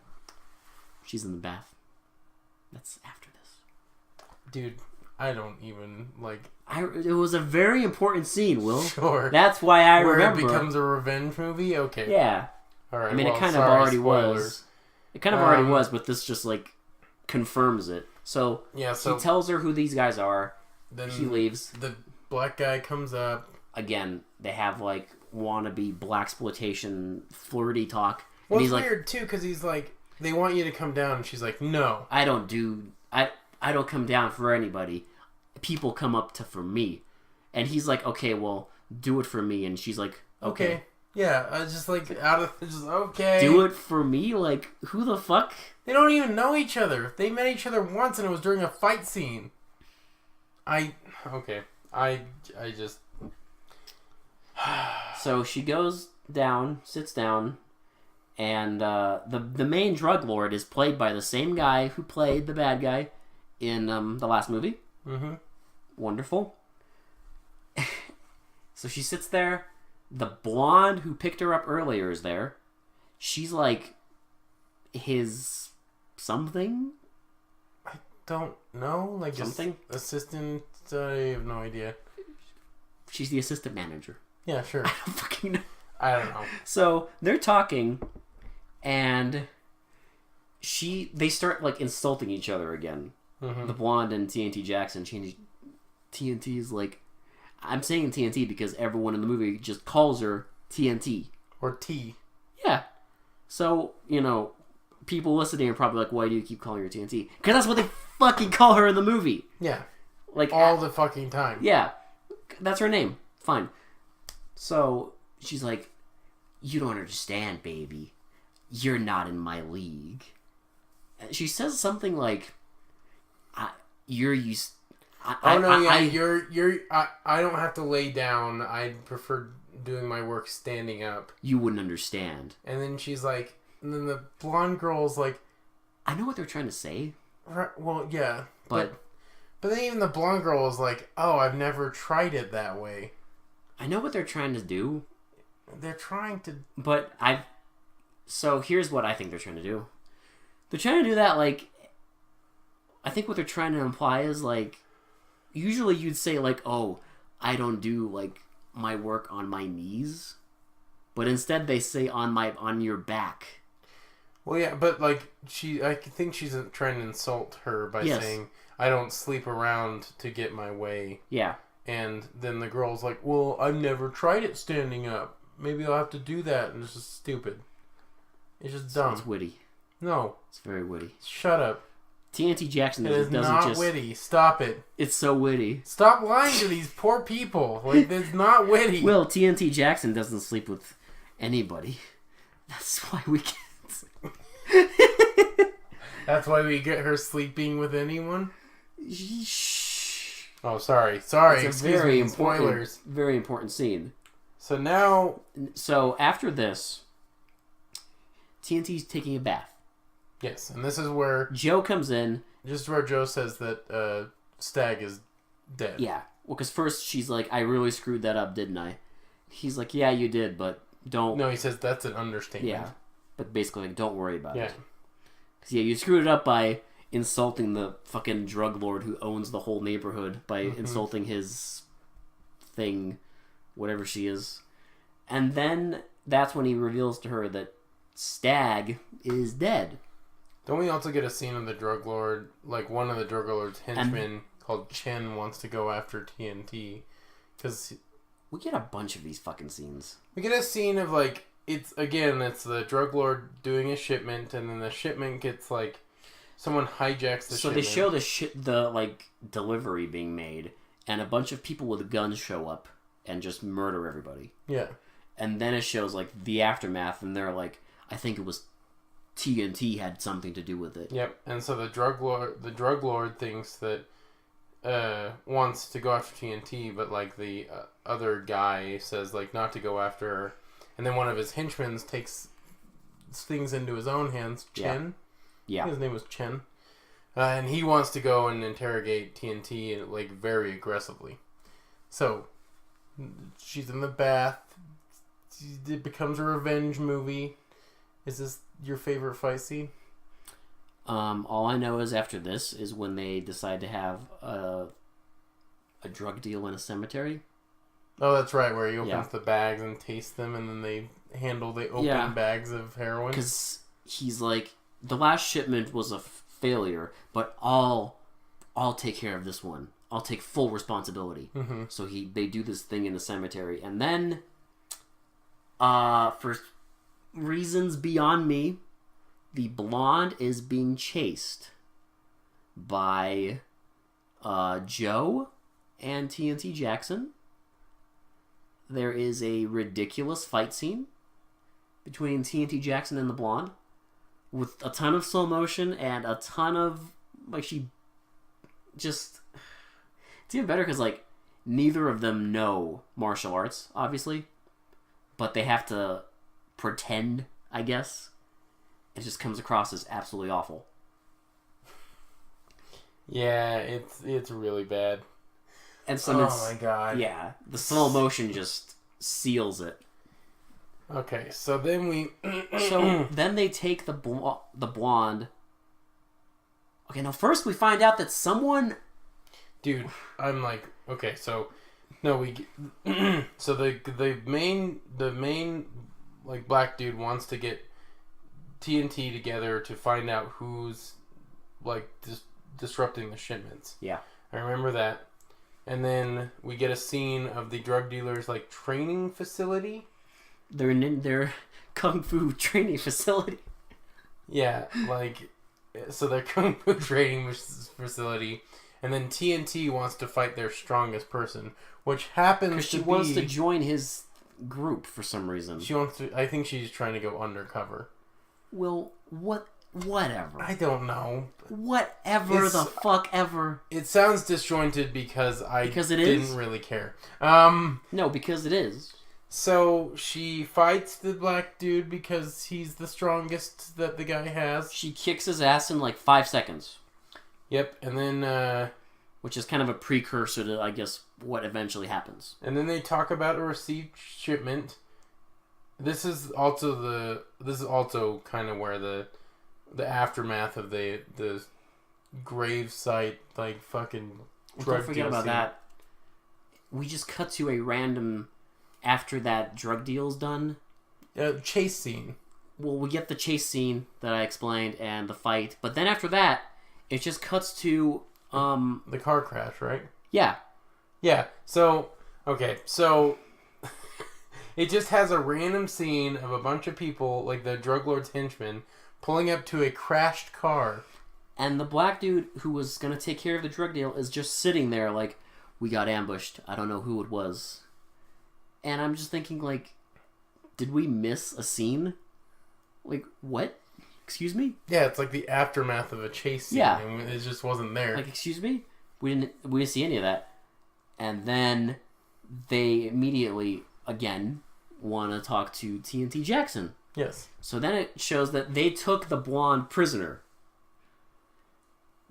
[SPEAKER 2] She's in the bath. That's after this.
[SPEAKER 1] Dude, I don't even like.
[SPEAKER 2] It was a very important scene, Will.
[SPEAKER 1] Sure.
[SPEAKER 2] That's why I remember.
[SPEAKER 1] Where it becomes a revenge movie. Okay.
[SPEAKER 2] Yeah.
[SPEAKER 1] All right.
[SPEAKER 2] I mean, it kind of already was. It kind of already was, but this just like confirms it. So he tells her who these guys are. Then he leaves.
[SPEAKER 1] The black guy comes up.
[SPEAKER 2] Again, they have like wannabe blaxploitation flirty talk.
[SPEAKER 1] Well,
[SPEAKER 2] and
[SPEAKER 1] it's weird too because he's like, they want you to come down, and she's like, no,
[SPEAKER 2] I don't come down for anybody. People come up for me, and he's like, okay, well, do it for me, and she's like, okay.
[SPEAKER 1] Yeah, I just like okay.
[SPEAKER 2] Do it for me? Like, who the fuck?
[SPEAKER 1] They don't even know each other. They met each other once, and it was during a fight scene. I just.
[SPEAKER 2] So she goes down, sits down, and the main drug lord is played by the same guy who played the bad guy in the last movie. Mm-hmm. Wonderful. So she sits there. The blonde who picked her up earlier is there. She's like his something.
[SPEAKER 1] I don't know. Like
[SPEAKER 2] something
[SPEAKER 1] assistant. I have no idea.
[SPEAKER 2] She's the assistant manager.
[SPEAKER 1] Yeah, sure.
[SPEAKER 2] I don't fucking know.
[SPEAKER 1] I don't know.
[SPEAKER 2] So they're talking, and they start like insulting each other again. Mm-hmm. The blonde and TNT Jackson. TNT is like, I'm saying TNT because everyone in the movie just calls her TNT
[SPEAKER 1] or T.
[SPEAKER 2] Yeah. So people listening are probably like, why do you keep calling her TNT? Because that's what they fucking call her in the movie.
[SPEAKER 1] Yeah.
[SPEAKER 2] Like
[SPEAKER 1] all the fucking time.
[SPEAKER 2] Yeah. That's her name. Fine. So she's like, you don't understand, baby. You're not in my league. She says something like, you're used. I don't have to lay down. I prefer doing my work standing up. You wouldn't understand.
[SPEAKER 1] And then she's like, and then the blonde girl's like,
[SPEAKER 2] I know what they're trying to say.
[SPEAKER 1] Right, well, yeah. But then even the blonde girl is like, oh, I've never tried it that way.
[SPEAKER 2] I know what they're trying to do.
[SPEAKER 1] They're trying to...
[SPEAKER 2] But So here's what I think they're trying to do. They're trying to do that, like... I think what they're trying to imply is, like... Usually you'd say, like, oh, I don't do, like, my work on my knees. But instead they say on your back.
[SPEAKER 1] Well, yeah, but, like, I think she's trying to insult her by saying, I don't sleep around to get my way.
[SPEAKER 2] Yeah.
[SPEAKER 1] And then the girl's like, well, I've never tried it standing up. Maybe I'll have to do that. And it's just stupid. It's just dumb.
[SPEAKER 2] It's witty.
[SPEAKER 1] No.
[SPEAKER 2] It's very witty.
[SPEAKER 1] Shut up.
[SPEAKER 2] TNT Jackson
[SPEAKER 1] doesn't not witty. Stop it.
[SPEAKER 2] It's so witty.
[SPEAKER 1] Stop lying to these poor people. Like, it's not witty.
[SPEAKER 2] Well, TNT Jackson doesn't sleep with anybody. That's why we can't.
[SPEAKER 1] That's why we get her sleeping with anyone?
[SPEAKER 2] Shh.
[SPEAKER 1] Oh, sorry. Sorry.
[SPEAKER 2] It's a very important,
[SPEAKER 1] spoilers.
[SPEAKER 2] Very important scene.
[SPEAKER 1] So
[SPEAKER 2] after this, TNT's taking a bath.
[SPEAKER 1] Yes, and this is where
[SPEAKER 2] Joe comes in.
[SPEAKER 1] Just where Joe says that Stag is dead.
[SPEAKER 2] Yeah. Well, because first she's like, I really screwed that up, didn't I? He's like, yeah, you did, but don't...
[SPEAKER 1] No, he says that's an understatement.
[SPEAKER 2] Yeah. but basically, like, don't worry about
[SPEAKER 1] Yeah.
[SPEAKER 2] it. Because, yeah, you screwed it up by insulting the fucking drug lord who owns the whole neighborhood by insulting his thing, whatever she is. And then that's when he reveals to her that Stag is dead.
[SPEAKER 1] Don't we also get a scene of the drug lord, like one of the drug lord's henchmen called Chen wants to go after TNT? Because
[SPEAKER 2] we get a bunch of these fucking scenes.
[SPEAKER 1] We get a scene of, like, it's the drug lord doing a shipment, and then the shipment gets, like, someone hijacks the shipment.
[SPEAKER 2] So they show the like, delivery being made, and a bunch of people with guns show up and just murder everybody.
[SPEAKER 1] Yeah.
[SPEAKER 2] And then it shows, like, the aftermath, and they're like, I think it was TNT had something to do with it.
[SPEAKER 1] Yep. And so the drug lord thinks that wants to go after TNT, but, like, the other guy says, like, not to go after her. And then one of his henchmen takes things into his own hands. Chen?
[SPEAKER 2] Yeah.
[SPEAKER 1] His name was Chen. And he wants to go and interrogate TNT, like, very aggressively. So, she's in the bath. It becomes a revenge movie. Is this your favorite fight scene?
[SPEAKER 2] All I know is after this is when they decide to have a drug deal in a cemetery.
[SPEAKER 1] Oh, that's right, where he opens the bags and tastes them, and then they handle the open bags of heroin.
[SPEAKER 2] Because he's like, the last shipment was a failure, but I'll take care of this one. I'll take full responsibility.
[SPEAKER 1] Mm-hmm.
[SPEAKER 2] So they do this thing in the cemetery, and then, for reasons beyond me, the blonde is being chased by Joe and TNT Jackson. There is a ridiculous fight scene between TNT Jackson and the blonde with a ton of slow motion and a ton of, like, she just... It's even better because, like, neither of them know martial arts, obviously, but they have to pretend, I guess. It just comes across as absolutely awful.
[SPEAKER 1] Yeah, it's really bad.
[SPEAKER 2] And so
[SPEAKER 1] my god.
[SPEAKER 2] Yeah, the slow motion just seals it.
[SPEAKER 1] Okay, so then
[SPEAKER 2] then they take the blonde. Okay, now first we find out that someone...
[SPEAKER 1] Dude, I'm like, okay, so... No, so the main like, black dude wants to get TNT together to find out who's, like, disrupting the shipments.
[SPEAKER 2] Yeah.
[SPEAKER 1] I remember that. And then we get a scene of the drug dealer's, like, training facility.
[SPEAKER 2] They're in their kung fu training facility.
[SPEAKER 1] Yeah, like, so their kung fu training facility, and then TNT wants to fight their strongest person, which happens to be...
[SPEAKER 2] Because she wants to join his group for some reason.
[SPEAKER 1] She wants to... I think she's trying to go undercover.
[SPEAKER 2] Well, whatever.
[SPEAKER 1] I don't know.
[SPEAKER 2] Whatever the fuck ever.
[SPEAKER 1] It sounds disjointed because I didn't really care.
[SPEAKER 2] No, because it is.
[SPEAKER 1] So she fights the black dude because he's the strongest that the guy has.
[SPEAKER 2] She kicks his ass in like 5 seconds.
[SPEAKER 1] Yep, and then...
[SPEAKER 2] which is kind of a precursor to, I guess, what eventually happens.
[SPEAKER 1] And then they talk about a received shipment. This is also kind of where the aftermath of the grave site, like, fucking drug
[SPEAKER 2] Don't forget about that. We just cut to a random, after that drug deal's done,
[SPEAKER 1] chase scene.
[SPEAKER 2] Well, we get the chase scene that I explained and the fight, but then after that, it just cuts to
[SPEAKER 1] the car crash, right?
[SPEAKER 2] Yeah.
[SPEAKER 1] So it just has a random scene of a bunch of people, like the drug lord's henchmen, pulling up to a crashed car.
[SPEAKER 2] And the black dude who was going to take care of the drug deal is just sitting there like, we got ambushed. I don't know who it was. And I'm just thinking, like, did we miss a scene? Like, what? Excuse me?
[SPEAKER 1] Yeah, it's like the aftermath of a chase scene.
[SPEAKER 2] Yeah.
[SPEAKER 1] And it just wasn't there.
[SPEAKER 2] Like, excuse me? We didn't see any of that. And then they immediately, again, want to talk to TNT Jackson.
[SPEAKER 1] Yes.
[SPEAKER 2] So then it shows that they took the blonde prisoner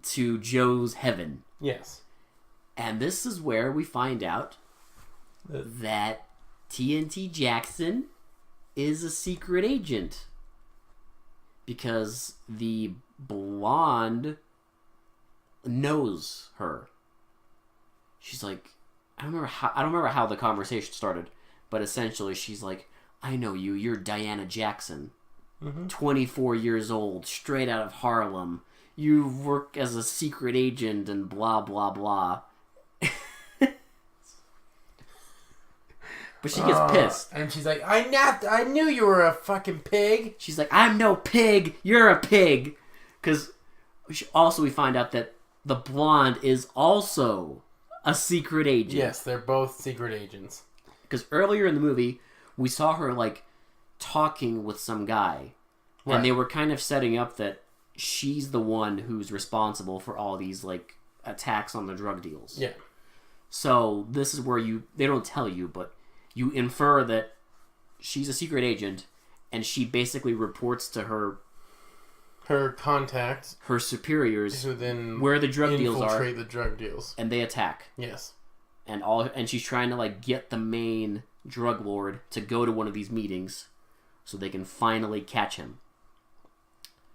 [SPEAKER 2] to Joe's heaven.
[SPEAKER 1] Yes.
[SPEAKER 2] And this is where we find out that TNT Jackson is a secret agent. because the blonde knows her. She's like, I don't remember how the conversation started, but essentially she's like, I know you. You're Diana Jackson, 24 years old, straight out of Harlem. You work as a secret agent and blah blah blah. But she gets pissed.
[SPEAKER 1] And she's like, I knew you were a fucking pig.
[SPEAKER 2] She's like, I'm no pig. You're a pig. Because also we find out that the blonde is also a secret agent.
[SPEAKER 1] Yes, they're both secret agents.
[SPEAKER 2] Because earlier in the movie, we saw her, like, talking with some guy. Right. And they were kind of setting up that she's the one who's responsible for all these, like, attacks on the drug deals.
[SPEAKER 1] Yeah.
[SPEAKER 2] So this is where they don't tell you, but you infer that she's a secret agent, and she basically reports to her
[SPEAKER 1] contacts,
[SPEAKER 2] her superiors,
[SPEAKER 1] who then
[SPEAKER 2] where the drug deals are,
[SPEAKER 1] infiltrate the drug deals,
[SPEAKER 2] and they attack.
[SPEAKER 1] Yes,
[SPEAKER 2] and she's trying to like get the main drug lord to go to one of these meetings, so they can finally catch him.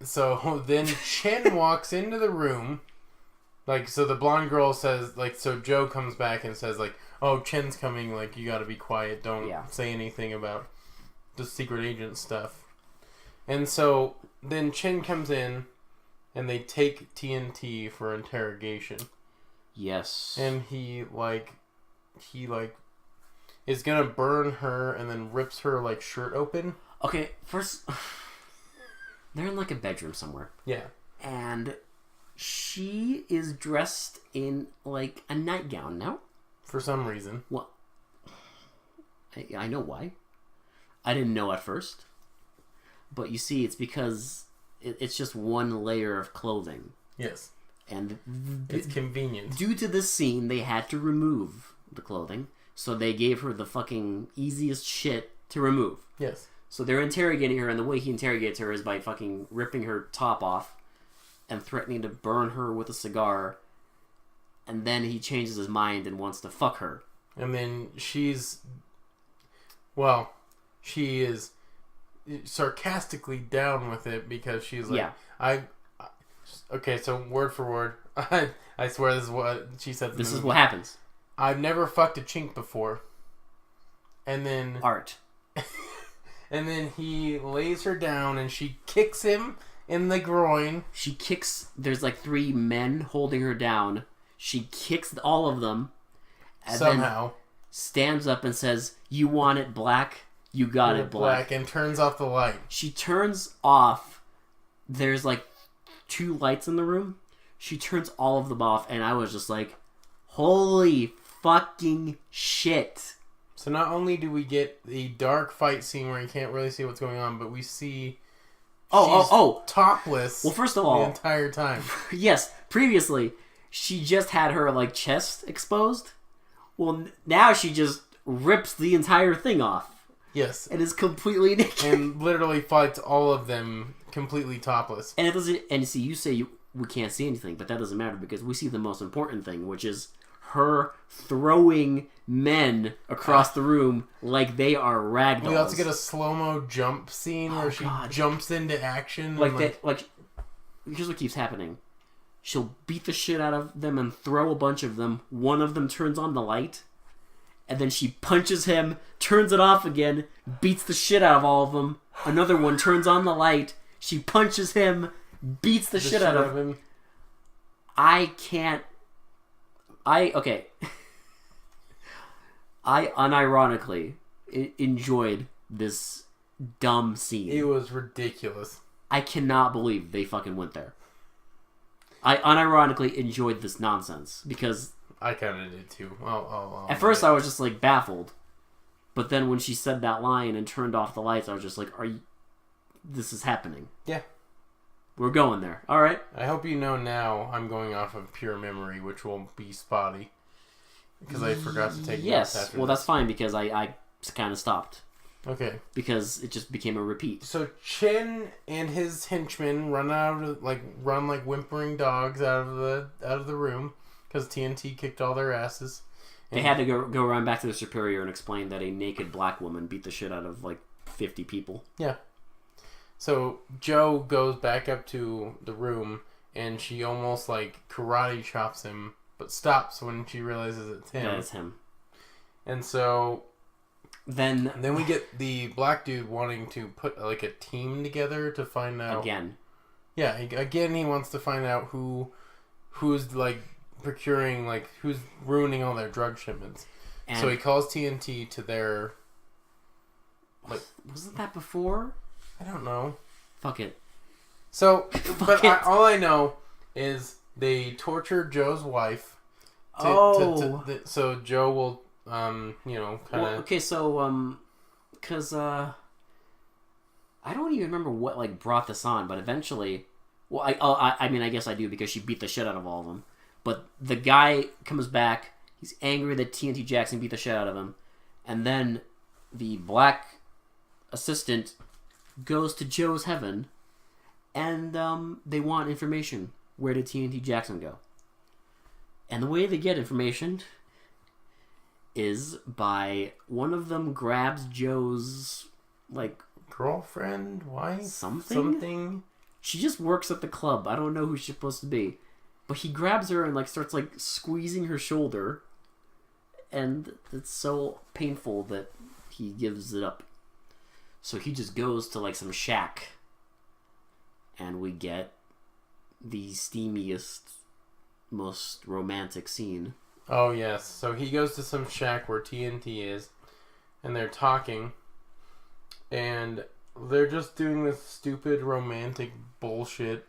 [SPEAKER 1] So then Chen walks into the room. Like, so the blonde girl says, like, so Joe comes back and says, like, oh, Chen's coming, like, you gotta be quiet, don't say anything about the secret agent stuff. And so then Chen comes in, and they take TNT for interrogation.
[SPEAKER 2] Yes.
[SPEAKER 1] And he is gonna burn her and then rips her, like, shirt open.
[SPEAKER 2] Okay, first, they're in, like, a bedroom somewhere.
[SPEAKER 1] Yeah.
[SPEAKER 2] And she is dressed in, like, a nightgown now.
[SPEAKER 1] For some reason.
[SPEAKER 2] Well, I know why. I didn't know at first. But you see, it's because it's just one layer of clothing.
[SPEAKER 1] Yes.
[SPEAKER 2] And
[SPEAKER 1] it's convenient.
[SPEAKER 2] Due to this scene, they had to remove the clothing. So they gave her the fucking easiest shit to remove.
[SPEAKER 1] Yes.
[SPEAKER 2] So they're interrogating her, and the way he interrogates her is by fucking ripping her top off and threatening to burn her with a cigar. And then he changes his mind and wants to fuck her.
[SPEAKER 1] And then she is sarcastically down with it because she's like, okay, so word for word, I swear this is what she said.
[SPEAKER 2] This is what happens.
[SPEAKER 1] I've never fucked a chink before. And then
[SPEAKER 2] art.
[SPEAKER 1] And then he lays her down and she kicks him in the groin.
[SPEAKER 2] She kicks. There's like 3 men holding her down. She kicks all of them. And
[SPEAKER 1] somehow
[SPEAKER 2] then stands up and says, "You want it black? You got it black."
[SPEAKER 1] And turns off the light.
[SPEAKER 2] She turns off. There's like 2 lights in the room. She turns all of them off, and I was just like, "Holy fucking shit!"
[SPEAKER 1] So not only do we get the dark fight scene where you can't really see what's going on, but we see she's topless.
[SPEAKER 2] Well, first of all,
[SPEAKER 1] the entire time.
[SPEAKER 2] Yes, previously she just had her like chest exposed. Well, now she just rips the entire thing off.
[SPEAKER 1] Yes,
[SPEAKER 2] and is completely naked
[SPEAKER 1] and literally fights all of them completely topless.
[SPEAKER 2] And it doesn't. And see, you say we can't see anything, but that doesn't matter because we see the most important thing, which is her throwing men across the room like they are ragdolls.
[SPEAKER 1] We also get a slow-mo jump scene where she jumps into action.
[SPEAKER 2] Here's what keeps happening. She'll beat the shit out of them and throw a bunch of them. One of them turns on the light. And then she punches him, turns it off again, beats the shit out of all of them. Another one turns on the light. She punches him, beats the shit out of him. Okay. I unironically enjoyed this dumb scene.
[SPEAKER 1] It was ridiculous.
[SPEAKER 2] I cannot believe they fucking went there. I unironically enjoyed this nonsense because
[SPEAKER 1] I kind of did too.
[SPEAKER 2] At first I was just like baffled. But then when she said that line and turned off the lights, I was just like, this is happening.
[SPEAKER 1] Yeah. We're
[SPEAKER 2] going there. All right.
[SPEAKER 1] I hope you know now I'm going off of pure memory, which will be spotty. Because I forgot to take notes after this.
[SPEAKER 2] That's fine because I kind of stopped.
[SPEAKER 1] Okay.
[SPEAKER 2] Because it just became a repeat.
[SPEAKER 1] So Chen and his henchmen run like whimpering dogs out of the room because TNT kicked all their asses.
[SPEAKER 2] They had to go run back to the superior and explain that a naked black woman beat the shit out of like 50 people.
[SPEAKER 1] Yeah. So Joe goes back up to the room, and she almost like karate chops him, but stops when she realizes it's him.
[SPEAKER 2] Yeah, it's him.
[SPEAKER 1] And so
[SPEAKER 2] then
[SPEAKER 1] we get the black dude wanting to put like a team together to find out
[SPEAKER 2] again.
[SPEAKER 1] Yeah, again he wants to find out who's like procuring, like who's ruining all their drug shipments. And so he calls TNT to their. Like,
[SPEAKER 2] wasn't that before?
[SPEAKER 1] I don't know.
[SPEAKER 2] Fuck it.
[SPEAKER 1] So, all I know is they tortured Joe's wife. So Joe will, kind of.
[SPEAKER 2] Well, okay, so because I don't even remember what like brought this on, but eventually, well, I mean, I guess I do because she beat the shit out of all of them. But the guy comes back. He's angry that TNT Jackson beat the shit out of him, and then the black assistant goes to Joe's heaven, and they want information. Where did TNT Jackson go? And the way they get information is by one of them grabs Joe's like
[SPEAKER 1] girlfriend, wife,
[SPEAKER 2] something. She just works at the club. I don't know who she's supposed to be, but he grabs her and like starts like squeezing her shoulder, and it's so painful that he gives it up. So he just goes to like some shack, and we get the steamiest, most romantic scene.
[SPEAKER 1] Oh yes, so he goes to some shack where TNT is, and they're talking, and they're just doing this stupid romantic bullshit,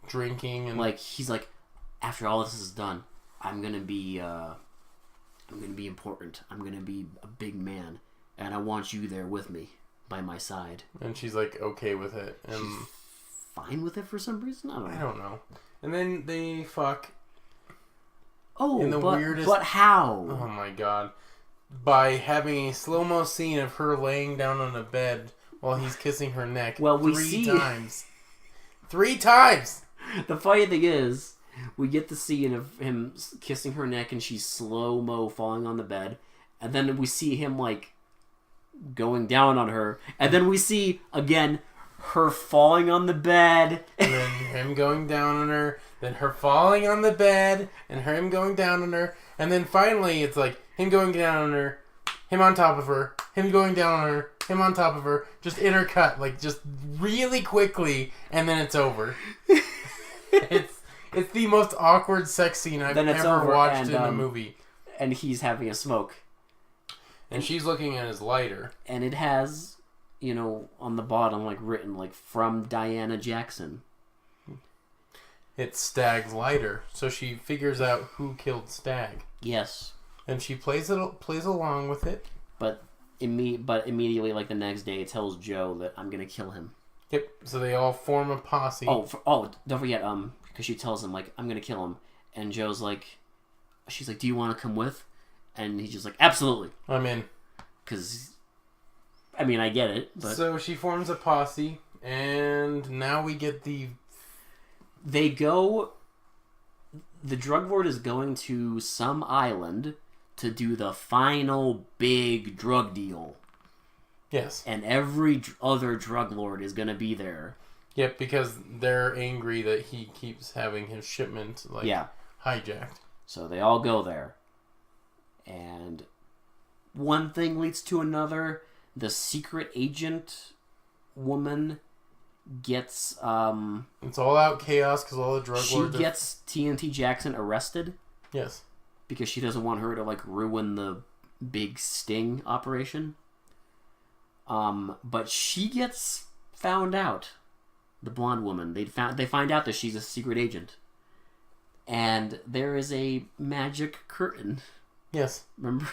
[SPEAKER 1] drinking and
[SPEAKER 2] like he's like, after all this is done, I'm gonna be important. I'm gonna be a big man, and I want you there with me. By my side.
[SPEAKER 1] And she's like okay with it. And
[SPEAKER 2] she's fine with it for some reason? I don't know.
[SPEAKER 1] And then they fuck.
[SPEAKER 2] Oh, in the weirdest... but how?
[SPEAKER 1] Oh my god. By having a slow-mo scene of her laying down on a bed while he's kissing her neck.
[SPEAKER 2] Well, we
[SPEAKER 1] 3
[SPEAKER 2] see...
[SPEAKER 1] times. 3 times!
[SPEAKER 2] The funny thing is, we get the scene of him kissing her neck and she's slow-mo falling on the bed. And then we see him like going down on her, and then we see again her falling on the bed,
[SPEAKER 1] and then him going down on her, then her falling on the bed, and him going down on her, and then finally it's like him going down on her, him on top of her, him going down on her, him on top of her, just intercut, like just really quickly, and then it's over. it's the most awkward sex scene I've ever watched in a movie.
[SPEAKER 2] And he's having a smoke.
[SPEAKER 1] And she's looking at his lighter.
[SPEAKER 2] And it has, on the bottom, like, written, like, from Diana Jackson.
[SPEAKER 1] It's Stag's lighter. So she figures out who killed Stag.
[SPEAKER 2] Yes.
[SPEAKER 1] And she plays along with it.
[SPEAKER 2] But immediately, like, the next day, it tells Joe that I'm going to kill him.
[SPEAKER 1] Yep. So they all form a posse.
[SPEAKER 2] Don't forget, because she tells him, like, I'm going to kill him. And Joe's like, she's like, do you want to come with? And he's just like, absolutely.
[SPEAKER 1] I'm in.
[SPEAKER 2] Because, I mean, I get it. But
[SPEAKER 1] so she forms a posse, and now we get the
[SPEAKER 2] drug lord is going to some island to do the final big drug deal.
[SPEAKER 1] Yes.
[SPEAKER 2] And every other drug lord is going to be there.
[SPEAKER 1] Yep, because they're angry that he keeps having his shipment, hijacked.
[SPEAKER 2] So they all go there. And one thing leads to another. The secret agent woman gets...
[SPEAKER 1] it's all out chaos because all the drug lords...
[SPEAKER 2] She gets TNT Jackson arrested.
[SPEAKER 1] Yes.
[SPEAKER 2] Because she doesn't want her to, like, ruin the big sting operation. But she gets found out. The blonde woman. They find out that she's a secret agent. And there is a magic curtain...
[SPEAKER 1] Yes.
[SPEAKER 2] Remember?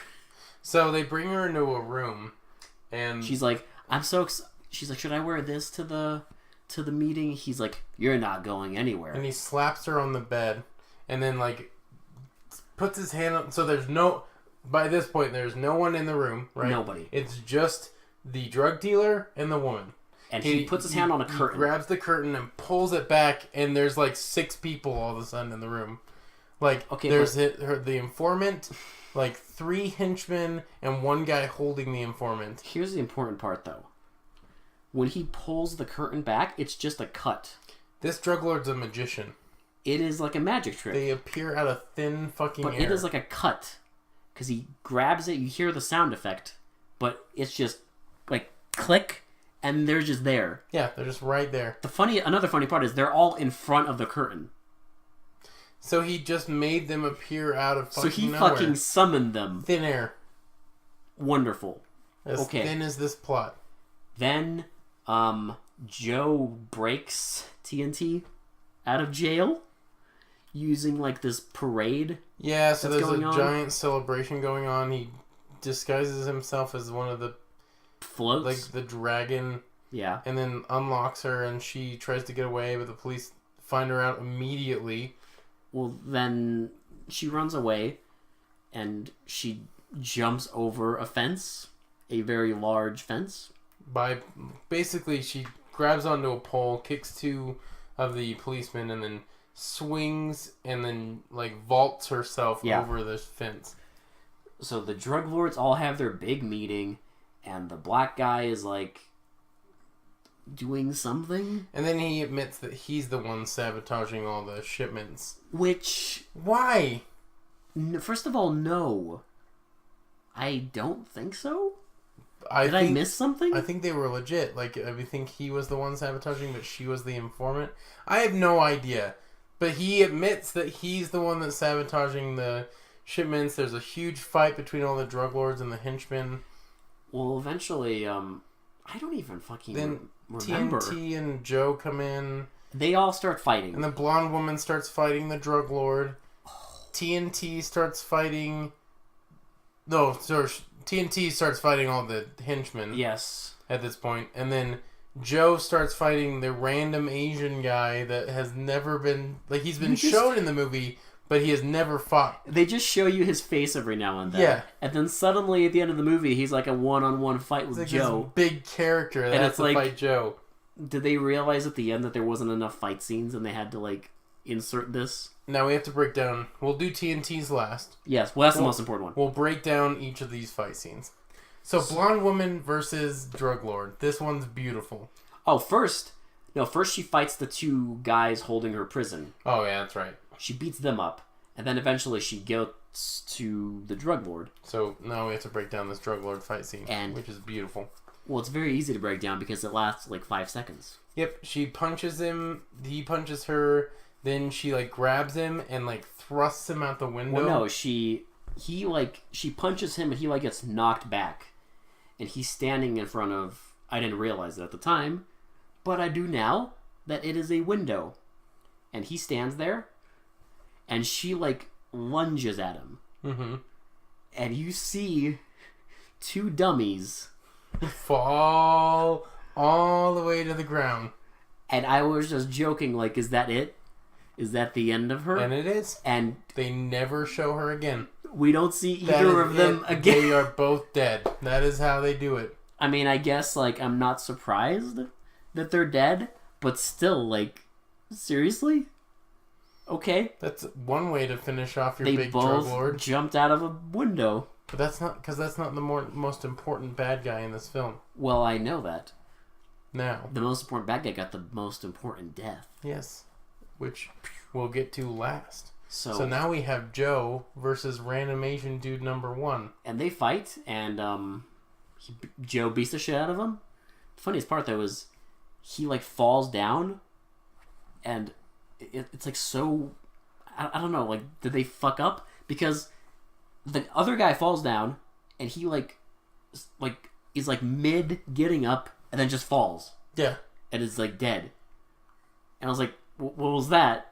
[SPEAKER 1] So they bring her into a room, and
[SPEAKER 2] she's like, "I'm so." She's like, "Should I wear this to the meeting?" He's like, "You're not going anywhere."
[SPEAKER 1] And he slaps her on the bed, and then like puts his hand on. So there's no. By this point, there's no one in the room, right?
[SPEAKER 2] Nobody.
[SPEAKER 1] It's just the drug dealer and the woman.
[SPEAKER 2] And he puts his hand on a curtain.
[SPEAKER 1] He grabs the curtain and pulls it back, and there's like 6 people all of a sudden in the room. Like, there's the informant. Like 3 henchmen and 1 guy holding the informant.
[SPEAKER 2] Here's the important part, though. when he pulls the curtain back, it's just a cut.
[SPEAKER 1] This drug lord's a magician.
[SPEAKER 2] It is like a magic trick.
[SPEAKER 1] They appear out of thin fucking
[SPEAKER 2] but
[SPEAKER 1] air.
[SPEAKER 2] It is like a cut. Because he grabs it, you hear the sound effect, but it's just like click, and they're just there.
[SPEAKER 1] Yeah, they're just right there.
[SPEAKER 2] Another funny part is they're all in front of the curtain.
[SPEAKER 1] So he just made them appear out of fucking
[SPEAKER 2] So he
[SPEAKER 1] nowhere.
[SPEAKER 2] fucking summoned them.
[SPEAKER 1] Thin air.
[SPEAKER 2] Wonderful.
[SPEAKER 1] As thin as this plot.
[SPEAKER 2] Then, Joe breaks TNT out of jail using like this parade.
[SPEAKER 1] Yeah, so there's a giant celebration going on. He disguises himself as one of the
[SPEAKER 2] floats,
[SPEAKER 1] like the dragon.
[SPEAKER 2] Yeah,
[SPEAKER 1] and then unlocks her, and she tries to get away, but the police find her out immediately.
[SPEAKER 2] Well, then she runs away, and she jumps over a fence, a very large fence.
[SPEAKER 1] Basically, she grabs onto a pole, kicks two of the policemen, and then swings and then like vaults herself over the fence.
[SPEAKER 2] So the drug lords all have their big meeting, and the black guy is like doing something.
[SPEAKER 1] And then he admits that he's the one sabotaging all the shipments.
[SPEAKER 2] Which...
[SPEAKER 1] Why?
[SPEAKER 2] First of all, no. I don't think so. Did I miss something?
[SPEAKER 1] I think they were legit. Like, I think he was the one sabotaging, but she was the informant. I have no idea. But he admits that he's the one that's sabotaging the shipments. There's a huge fight between all the drug lords and the henchmen.
[SPEAKER 2] Well, eventually, I don't even fucking remember.
[SPEAKER 1] TNT and Joe come in.
[SPEAKER 2] They all start fighting.
[SPEAKER 1] And the blonde woman starts fighting the drug lord. TNT starts fighting... No, sorry. TNT starts fighting all the henchmen.
[SPEAKER 2] Yes.
[SPEAKER 1] At this point. And then Joe starts fighting the random Asian guy that has never been... Like, he's been shown in the movie, but he has never fought.
[SPEAKER 2] They just show you his face every now and then.
[SPEAKER 1] Yeah.
[SPEAKER 2] And then suddenly, at the end of the movie, he's like a one-on-one fight with Joe.
[SPEAKER 1] This big character that has to fight Joe.
[SPEAKER 2] Did they realize at the end that there wasn't enough fight scenes and they had to, like, insert this?
[SPEAKER 1] Now we have to break down... We'll do TNT's last.
[SPEAKER 2] Yes, well, that's the most important one.
[SPEAKER 1] We'll break down each of these fight scenes. So, blonde woman versus drug lord. This one's beautiful.
[SPEAKER 2] Oh, first she fights the two guys holding her prison.
[SPEAKER 1] Oh, yeah, that's right.
[SPEAKER 2] She beats them up. And then eventually she gets to the drug lord.
[SPEAKER 1] So, now we have to break down this drug lord fight scene, which is beautiful.
[SPEAKER 2] Well, it's very easy to break down because it lasts like 5 seconds.
[SPEAKER 1] Yep, she punches him, he punches her, then she like grabs him and like thrusts him out the window.
[SPEAKER 2] Well, no, she punches him and he like gets knocked back. And he's standing in front of, I didn't realize it at the time, but I do now, that it is a window. And he stands there, and she like lunges at him. Mm-hmm. And you see two dummies
[SPEAKER 1] fall all the way to the ground.
[SPEAKER 2] And I was just joking, like, is that it? Is that the end of her?
[SPEAKER 1] And it is.
[SPEAKER 2] And
[SPEAKER 1] they never show her again.
[SPEAKER 2] We don't see either of them again.
[SPEAKER 1] They are both dead. That is how they do it.
[SPEAKER 2] I mean, I guess, like, I'm not surprised that they're dead, but still, like, seriously? Okay.
[SPEAKER 1] That's one way to finish off your big drug lord.
[SPEAKER 2] They both jumped out of a window.
[SPEAKER 1] But that's not, because that's not the most important bad guy in this film.
[SPEAKER 2] Well, I know that.
[SPEAKER 1] Now.
[SPEAKER 2] The most important bad guy got the most important death.
[SPEAKER 1] Yes. Which we'll get to last.
[SPEAKER 2] So
[SPEAKER 1] now we have Joe versus random Asian dude number 1.
[SPEAKER 2] And they fight, and Joe beats the shit out of him. The funniest part, though, is he, like, falls down, and it's, like, so... I don't know, like, did they fuck up? Because the other guy falls down, and he, is, like, mid getting up, and then just falls.
[SPEAKER 1] Yeah.
[SPEAKER 2] And is, like, dead. And I was like, what was that?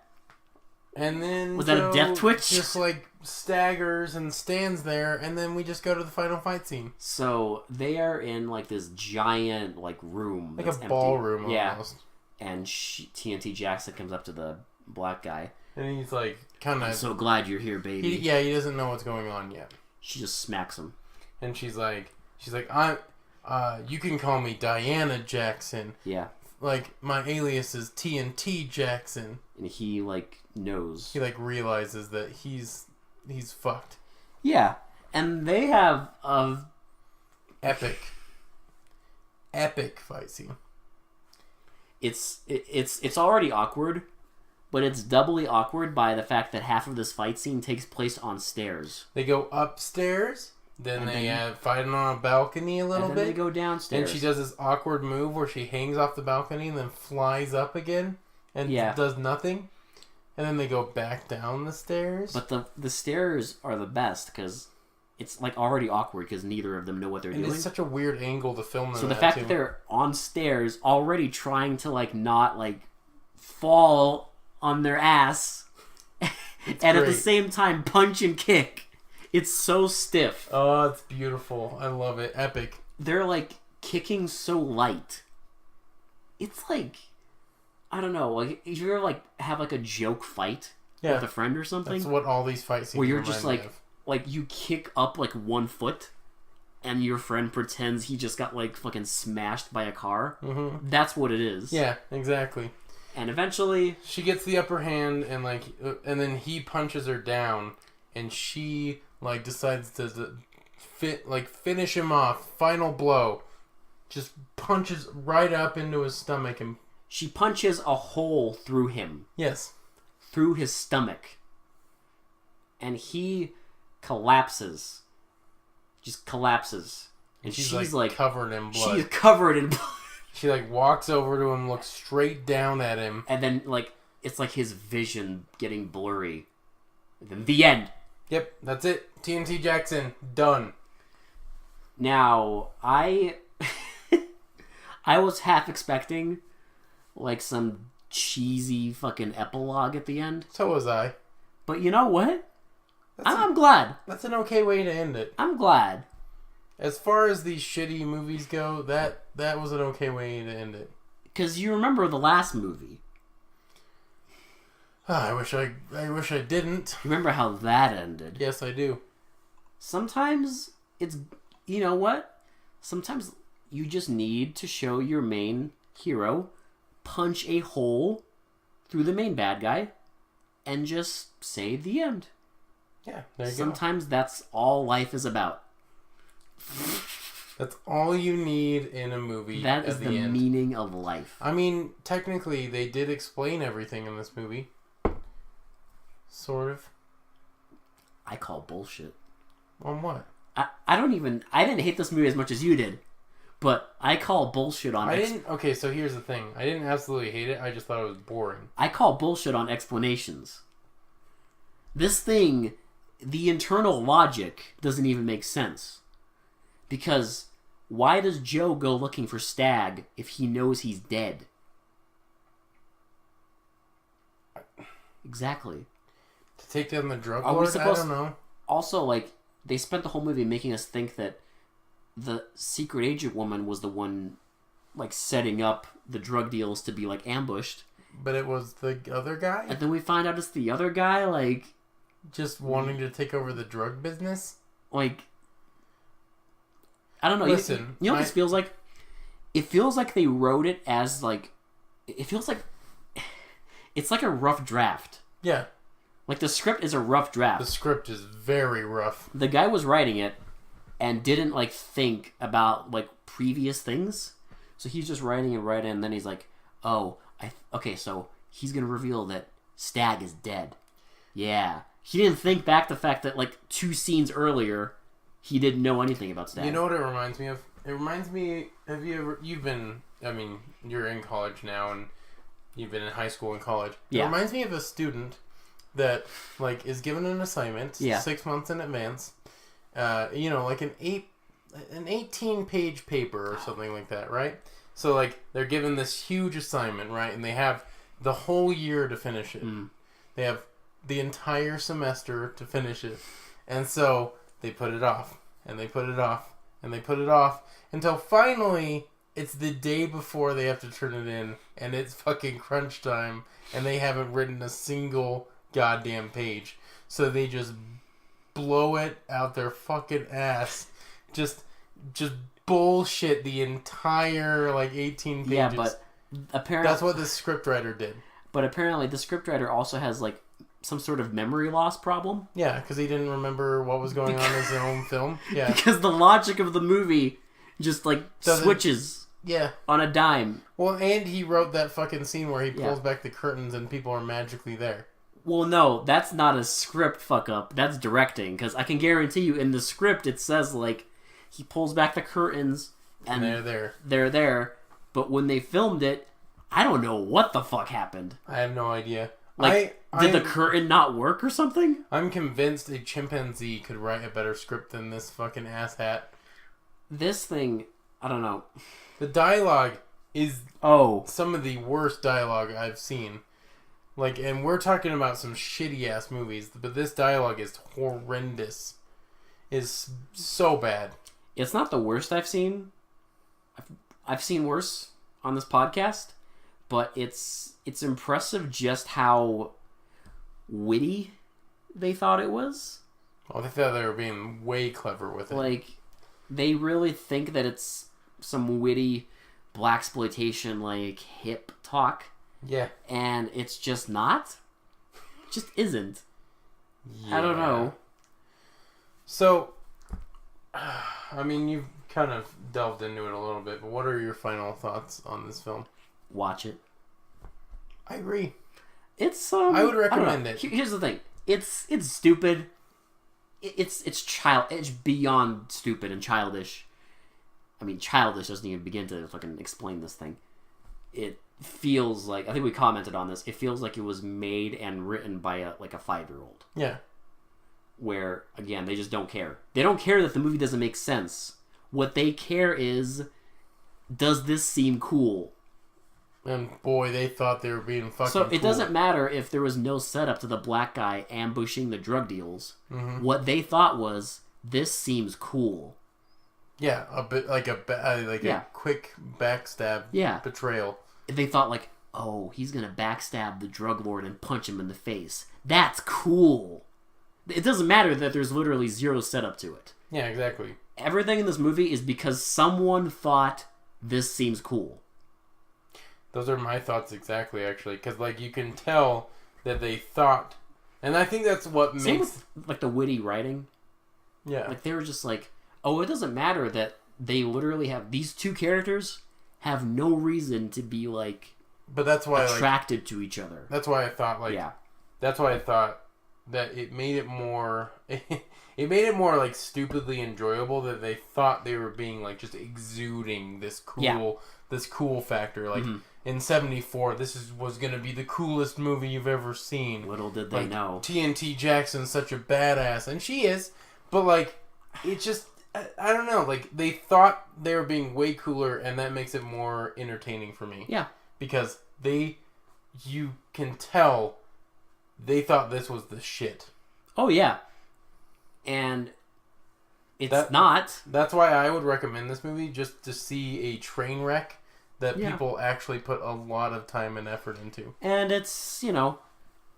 [SPEAKER 1] And then
[SPEAKER 2] was that a death twitch?
[SPEAKER 1] Just like staggers and stands there, and then we just go to the final fight scene.
[SPEAKER 2] So they are in like this giant like room,
[SPEAKER 1] like a ballroom almost.
[SPEAKER 2] And TNT Jackson comes up to the black guy,
[SPEAKER 1] and he's like, kind of.
[SPEAKER 2] I'm so glad you're here, baby.
[SPEAKER 1] He doesn't know what's going on yet.
[SPEAKER 2] She just smacks him,
[SPEAKER 1] and she's like, you can call me Diana Jackson.
[SPEAKER 2] Yeah.
[SPEAKER 1] Like, my alias is TNT Jackson.
[SPEAKER 2] And he, like, knows.
[SPEAKER 1] He, like, realizes that he's fucked.
[SPEAKER 2] Yeah. And they have a...
[SPEAKER 1] Epic fight scene.
[SPEAKER 2] it's already awkward, but it's doubly awkward by the fact that half of this fight scene takes place on stairs.
[SPEAKER 1] They go upstairs, then they fighting on a balcony a little
[SPEAKER 2] bit.
[SPEAKER 1] bit.
[SPEAKER 2] They go downstairs.
[SPEAKER 1] And she does this awkward move where she hangs off the balcony and then flies up again and does nothing. And then they go back down the stairs.
[SPEAKER 2] But the stairs are the best because it's like already awkward because neither of them know what they're doing.
[SPEAKER 1] It's such a weird angle to film them.
[SPEAKER 2] So the fact that they're on stairs already trying to like not like fall on their ass and at the same time punch and kick. It's so stiff.
[SPEAKER 1] Oh, it's beautiful. I love it. Epic.
[SPEAKER 2] They're like kicking so light. It's like, I don't know, like if you ever like have like a joke fight with a friend or something.
[SPEAKER 1] That's what all these fight scenes
[SPEAKER 2] where you're just
[SPEAKER 1] like
[SPEAKER 2] you kick up like 1 foot and your friend pretends he just got like fucking smashed by a car. Mm-hmm. That's what it is.
[SPEAKER 1] Yeah, exactly.
[SPEAKER 2] And eventually
[SPEAKER 1] she gets the upper hand and like and then he punches her down and she like decides to finish him off. Final blow. Just punches right up into his stomach and
[SPEAKER 2] she punches a hole through him.
[SPEAKER 1] Yes.
[SPEAKER 2] Through his stomach. And he collapses. Just collapses. And she's like
[SPEAKER 1] covered in blood.
[SPEAKER 2] She's covered in blood.
[SPEAKER 1] She like walks over to him, looks straight down at him.
[SPEAKER 2] And then like it's like his vision getting blurry. And then the end.
[SPEAKER 1] Yep, that's it. TNT Jackson, done.
[SPEAKER 2] Now, I was half expecting like some cheesy fucking epilogue at the end.
[SPEAKER 1] So was I.
[SPEAKER 2] But you know what? I'm glad.
[SPEAKER 1] That's an okay way to end it.
[SPEAKER 2] I'm glad.
[SPEAKER 1] As far as these shitty movies go, that was an okay way to end it.
[SPEAKER 2] Because you remember the last movie.
[SPEAKER 1] I wish I didn't.
[SPEAKER 2] Remember how that ended?
[SPEAKER 1] Yes, I do.
[SPEAKER 2] Sometimes it's, you know what? Sometimes you just need to show your main hero punch a hole through the main bad guy and just say the end.
[SPEAKER 1] Yeah, there you
[SPEAKER 2] Sometimes that's all life is about.
[SPEAKER 1] That's all you need in a movie.
[SPEAKER 2] That is the meaning of life.
[SPEAKER 1] I mean, technically, they did explain everything in this movie. Sort of.
[SPEAKER 2] I call bullshit.
[SPEAKER 1] On what?
[SPEAKER 2] I didn't hate this movie as much as you did. But I call bullshit on...
[SPEAKER 1] Okay, so here's the thing. I didn't absolutely hate it. I just thought it was boring.
[SPEAKER 2] I call bullshit on explanations. This thing, the internal logic doesn't even make sense. Because why does Joe go looking for Stag if he knows he's dead? Exactly.
[SPEAKER 1] To take down the drug lord? I don't know.
[SPEAKER 2] Also, like, they spent the whole movie making us think that the secret agent woman was the one, like, setting up the drug deals to be, like, ambushed.
[SPEAKER 1] But it was the other guy?
[SPEAKER 2] And then we find out it's the other guy, like...
[SPEAKER 1] Just wanting to take over the drug business?
[SPEAKER 2] Like... I don't know.
[SPEAKER 1] Listen,
[SPEAKER 2] you know what this feels like? It feels like they wrote it as, like... It feels like... It's like a rough draft.
[SPEAKER 1] Yeah.
[SPEAKER 2] Like, the script is a rough draft.
[SPEAKER 1] The script is very rough.
[SPEAKER 2] The guy was writing it and didn't, like, think about, like, previous things. So he's just writing and then he's like, oh, okay, so he's going to reveal that Stag is dead. Yeah. He didn't think back the fact that, like, 2 scenes earlier, he didn't know anything about Stag.
[SPEAKER 1] You know what it reminds me of? It reminds me, you've been, I mean, you're in college now and you've been in high school and college.
[SPEAKER 2] Yeah.
[SPEAKER 1] It reminds me of a student that, like, is given an assignment 6 months in advance. Like an 18-page paper or something like that, right? So, like, they're given this huge assignment, right? And they have the whole year to finish it. Mm. They have the entire semester to finish it. And so they put it off, and they put it off, and they put it off, until finally it's the day before they have to turn it in, and it's fucking crunch time, and they haven't written a single goddamn page. So they just blow it out their fucking ass. Just bullshit the entire, like, 18 pages.
[SPEAKER 2] Yeah, but apparently...
[SPEAKER 1] That's what the scriptwriter did.
[SPEAKER 2] But apparently the scriptwriter also has, like, some sort of memory loss problem.
[SPEAKER 1] Yeah, because he didn't remember what was going on in his own film. Yeah.
[SPEAKER 2] Because the logic of the movie just, like, switches.
[SPEAKER 1] Yeah.
[SPEAKER 2] On a dime.
[SPEAKER 1] Well, and he wrote that fucking scene where he pulls back the curtains and people are magically there.
[SPEAKER 2] Well, no, that's not a script fuck up. That's directing. Because I can guarantee you in the script it says, like, he pulls back the curtains and
[SPEAKER 1] they're there.
[SPEAKER 2] They're there. But when they filmed it, I don't know what the fuck happened.
[SPEAKER 1] I have no idea.
[SPEAKER 2] Like, did the curtain not work or something?
[SPEAKER 1] I'm convinced a chimpanzee could write a better script than this fucking asshat.
[SPEAKER 2] This thing, I don't know.
[SPEAKER 1] The dialogue is some of the worst dialogue I've seen. Like, and we're talking about some shitty ass movies, but this dialogue is horrendous. Is so bad.
[SPEAKER 2] It's not the worst I've seen. I've seen worse on this podcast, but it's impressive just how witty they thought it was.
[SPEAKER 1] Oh, they thought they were being way clever with it.
[SPEAKER 2] Like, they really think that it's some witty blaxploitation, like, hip talk.
[SPEAKER 1] Yeah.
[SPEAKER 2] And it's just not. It just isn't.
[SPEAKER 1] Yeah.
[SPEAKER 2] I don't know.
[SPEAKER 1] So, I mean, you've kind of delved into it a little bit, but what are your final thoughts on this film?
[SPEAKER 2] Watch it.
[SPEAKER 1] I agree.
[SPEAKER 2] It's
[SPEAKER 1] I would recommend it.
[SPEAKER 2] Here's the thing. It's stupid. It's beyond stupid and childish. I mean, childish doesn't even begin to fucking explain this thing. It feels like, I think we commented on this, it feels like it was made and written by a 5-year-old.
[SPEAKER 1] Yeah.
[SPEAKER 2] Where, again, they just don't care. They don't care that the movie doesn't make sense. What they care is, does this seem cool?
[SPEAKER 1] And boy, they thought they were being fucking
[SPEAKER 2] So it
[SPEAKER 1] cool.
[SPEAKER 2] doesn't matter if there was no setup to the black guy ambushing the drug deals.
[SPEAKER 1] Mm-hmm.
[SPEAKER 2] What they thought was, this seems cool.
[SPEAKER 1] Yeah, a bit like a quick backstab betrayal.
[SPEAKER 2] They thought like, oh, he's gonna backstab the drug lord and punch him in the face. That's cool. It doesn't matter that there's literally zero setup to it.
[SPEAKER 1] Yeah, exactly.
[SPEAKER 2] Everything in this movie is because someone thought this seems cool.
[SPEAKER 1] Those are my thoughts exactly, actually, because like you can tell that they thought, and I think that's what
[SPEAKER 2] Same
[SPEAKER 1] makes
[SPEAKER 2] with, like, the witty writing.
[SPEAKER 1] Yeah,
[SPEAKER 2] like they were just like, oh, it doesn't matter that they literally have these two characters have no reason to be like,
[SPEAKER 1] but that's why
[SPEAKER 2] attracted to each other.
[SPEAKER 1] That's why I thought that's why I thought that it made it more. It made it more like stupidly enjoyable that they thought they were being like just exuding this cool factor. Like in '74, this was going to be the coolest movie you've ever seen.
[SPEAKER 2] Little did they know.
[SPEAKER 1] TNT Jackson's such a badass, and she is. But like, it just I don't know. Like they thought they were being way cooler, and that makes it more entertaining for me.
[SPEAKER 2] Yeah,
[SPEAKER 1] because you can tell they thought this was the shit.
[SPEAKER 2] Oh yeah. And it's not.
[SPEAKER 1] That's why I would recommend this movie, just to see a train wreck that people actually put a lot of time and effort into.
[SPEAKER 2] And it's,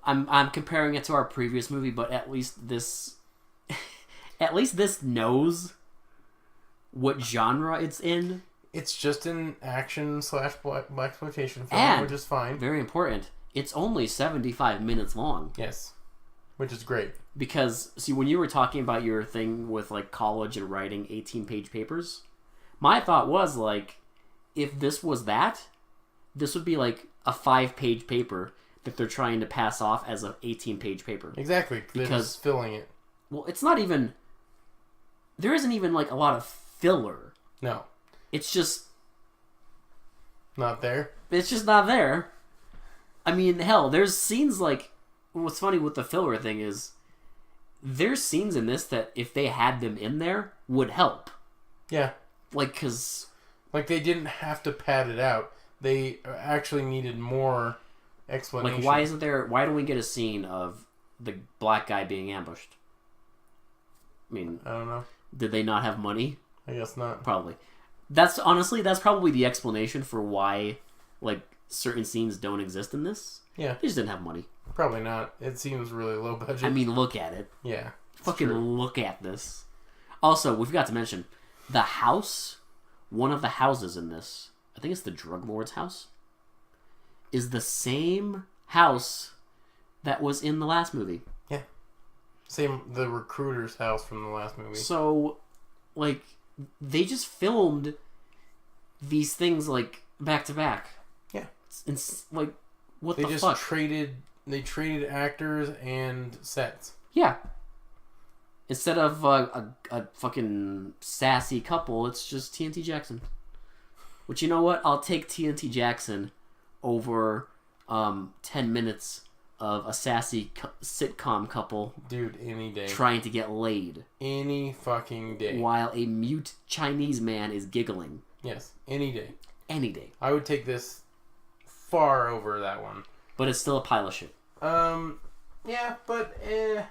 [SPEAKER 2] I'm comparing it to our previous movie, but at least this knows what genre it's in.
[SPEAKER 1] It's just an action / blaxploitation film, which is fine.
[SPEAKER 2] Very important. It's only 75 minutes long.
[SPEAKER 1] Yes. Which is great.
[SPEAKER 2] Because, see, when you were talking about your thing with, like, college and writing 18-page papers, my thought was, like, if this was that, this would be, like, a 5-page paper that they're trying to pass off as an 18-page paper.
[SPEAKER 1] Exactly. Because they're just filling it.
[SPEAKER 2] Well, it's not even... There isn't even, like, a lot of filler.
[SPEAKER 1] No.
[SPEAKER 2] It's just...
[SPEAKER 1] Not there?
[SPEAKER 2] It's just not there. I mean, hell, there's scenes, like... What's funny with the filler thing is there's scenes in this that if they had them in there would help.
[SPEAKER 1] Yeah.
[SPEAKER 2] Like, because...
[SPEAKER 1] Like, they didn't have to pad it out. They actually needed more explanation.
[SPEAKER 2] Like, why don't we get a scene of the black guy being ambushed? I mean...
[SPEAKER 1] I don't know.
[SPEAKER 2] Did they not have money?
[SPEAKER 1] I guess not.
[SPEAKER 2] Probably. That's probably the explanation for why, like, certain scenes don't exist in this.
[SPEAKER 1] Yeah.
[SPEAKER 2] They just didn't have money.
[SPEAKER 1] Probably not. It seems really low budget.
[SPEAKER 2] I mean, look at it.
[SPEAKER 1] Yeah.
[SPEAKER 2] Fucking look at this. Also, we forgot to mention, the house, one of the houses in this, I think it's the drug lord's house, is the same house that was in the last movie.
[SPEAKER 1] Yeah. Same, the recruiter's house from the last movie.
[SPEAKER 2] So, like, they just filmed these things like back to back.
[SPEAKER 1] Yeah.
[SPEAKER 2] It's like what
[SPEAKER 1] they
[SPEAKER 2] the
[SPEAKER 1] just
[SPEAKER 2] fuck?
[SPEAKER 1] They traded actors and sets.
[SPEAKER 2] Yeah. Instead of a fucking sassy couple, it's just TNT Jackson. Which, you know what? I'll take TNT Jackson over 10 minutes of a sassy sitcom couple.
[SPEAKER 1] Dude, any day.
[SPEAKER 2] Trying to get laid.
[SPEAKER 1] Any fucking day.
[SPEAKER 2] While a mute Chinese man is giggling.
[SPEAKER 1] Yes, any day.
[SPEAKER 2] Any day.
[SPEAKER 1] I would take this far over that one.
[SPEAKER 2] But it's still a pile of shit.
[SPEAKER 1] Yeah, but an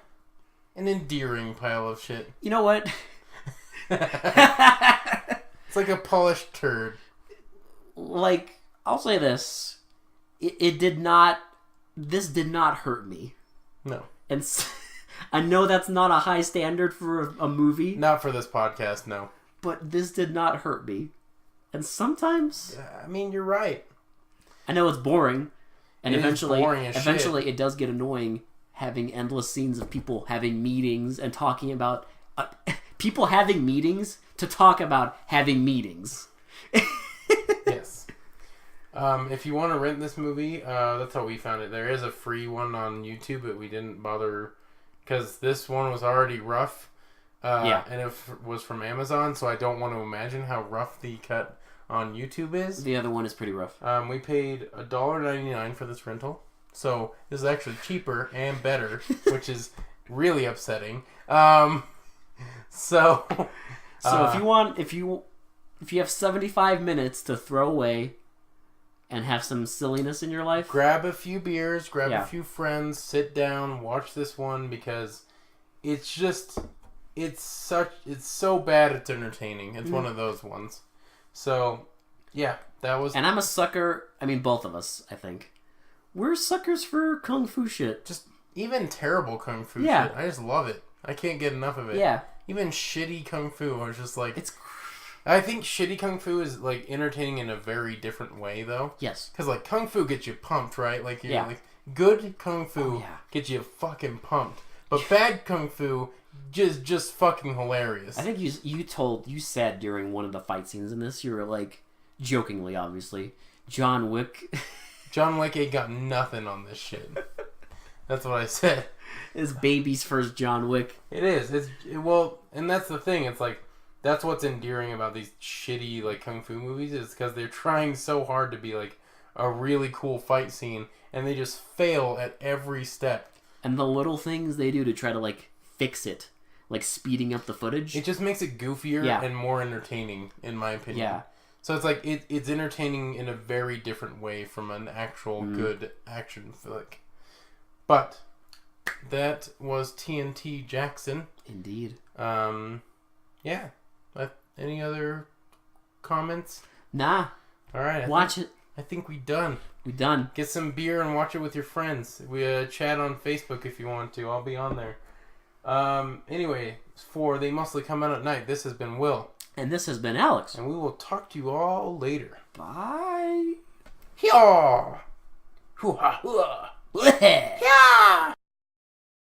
[SPEAKER 1] endearing pile of shit.
[SPEAKER 2] You know what?
[SPEAKER 1] It's like a polished turd.
[SPEAKER 2] Like, I'll say this. It did not... This did not hurt me.
[SPEAKER 1] No.
[SPEAKER 2] And I know that's not a high standard for a movie.
[SPEAKER 1] Not for this podcast, no.
[SPEAKER 2] But this did not hurt me. And sometimes...
[SPEAKER 1] I mean, you're right.
[SPEAKER 2] I know it's boring. And eventually
[SPEAKER 1] it
[SPEAKER 2] does get annoying having endless scenes of people having meetings and talking about... people having meetings to talk about having meetings.
[SPEAKER 1] Yes. If you want to rent this movie, that's how we found it. There is a free one on YouTube, but we didn't bother because this one was already rough. And it was from Amazon, so I don't want to imagine how rough the cut on YouTube is.
[SPEAKER 2] The other one is pretty rough.
[SPEAKER 1] We paid $1.99 for this rental, so this is actually cheaper and better, which is really upsetting. So if you have 75 minutes to throw away and have some silliness in your life, grab a few beers, a few friends, sit down, watch this one because it's so bad it's entertaining. It's one of those ones. So, yeah, that was...
[SPEAKER 2] And I'm a sucker, I mean both of us, I think. We're suckers for kung fu shit.
[SPEAKER 1] Just even terrible kung fu shit. I just love it. I can't get enough of it.
[SPEAKER 2] Yeah.
[SPEAKER 1] Even shitty kung fu, I was just like...
[SPEAKER 2] I
[SPEAKER 1] think shitty kung fu is like entertaining in a very different way, though.
[SPEAKER 2] Yes.
[SPEAKER 1] Because like kung fu gets you pumped, right? Like like good kung fu gets you fucking pumped, but bad kung fu just fucking hilarious.
[SPEAKER 2] I think you said during one of the fight scenes in this, you were like jokingly, obviously, John Wick.
[SPEAKER 1] John Wick ain't got nothing on this shit. That's what I said.
[SPEAKER 2] It's baby's first John Wick.
[SPEAKER 1] It is. Well, and that's the thing. It's like. That's what's endearing about these shitty like kung fu movies is because they're trying so hard to be like a really cool fight scene and they just fail at every step.
[SPEAKER 2] And the little things they do to try to like fix it, like speeding up the footage.
[SPEAKER 1] It just makes it goofier and more entertaining, in my opinion.
[SPEAKER 2] Yeah.
[SPEAKER 1] So it's like it's entertaining in a very different way from an actual good action flick. But that was TNT Jackson.
[SPEAKER 2] Indeed.
[SPEAKER 1] Yeah. Any other comments?
[SPEAKER 2] Nah.
[SPEAKER 1] All right.
[SPEAKER 2] Watch it.
[SPEAKER 1] I think we done.
[SPEAKER 2] We done.
[SPEAKER 1] Get some beer and watch it with your friends. We chat on Facebook if you want to. I'll be on there. Anyway, for They Mostly Come Out at Night, this has been Will.
[SPEAKER 2] And this has been Alex.
[SPEAKER 1] And we will talk to you all later.
[SPEAKER 2] Bye.
[SPEAKER 1] Hee-haw! Hoo-ha! Hoo-ha!
[SPEAKER 2] Yeah.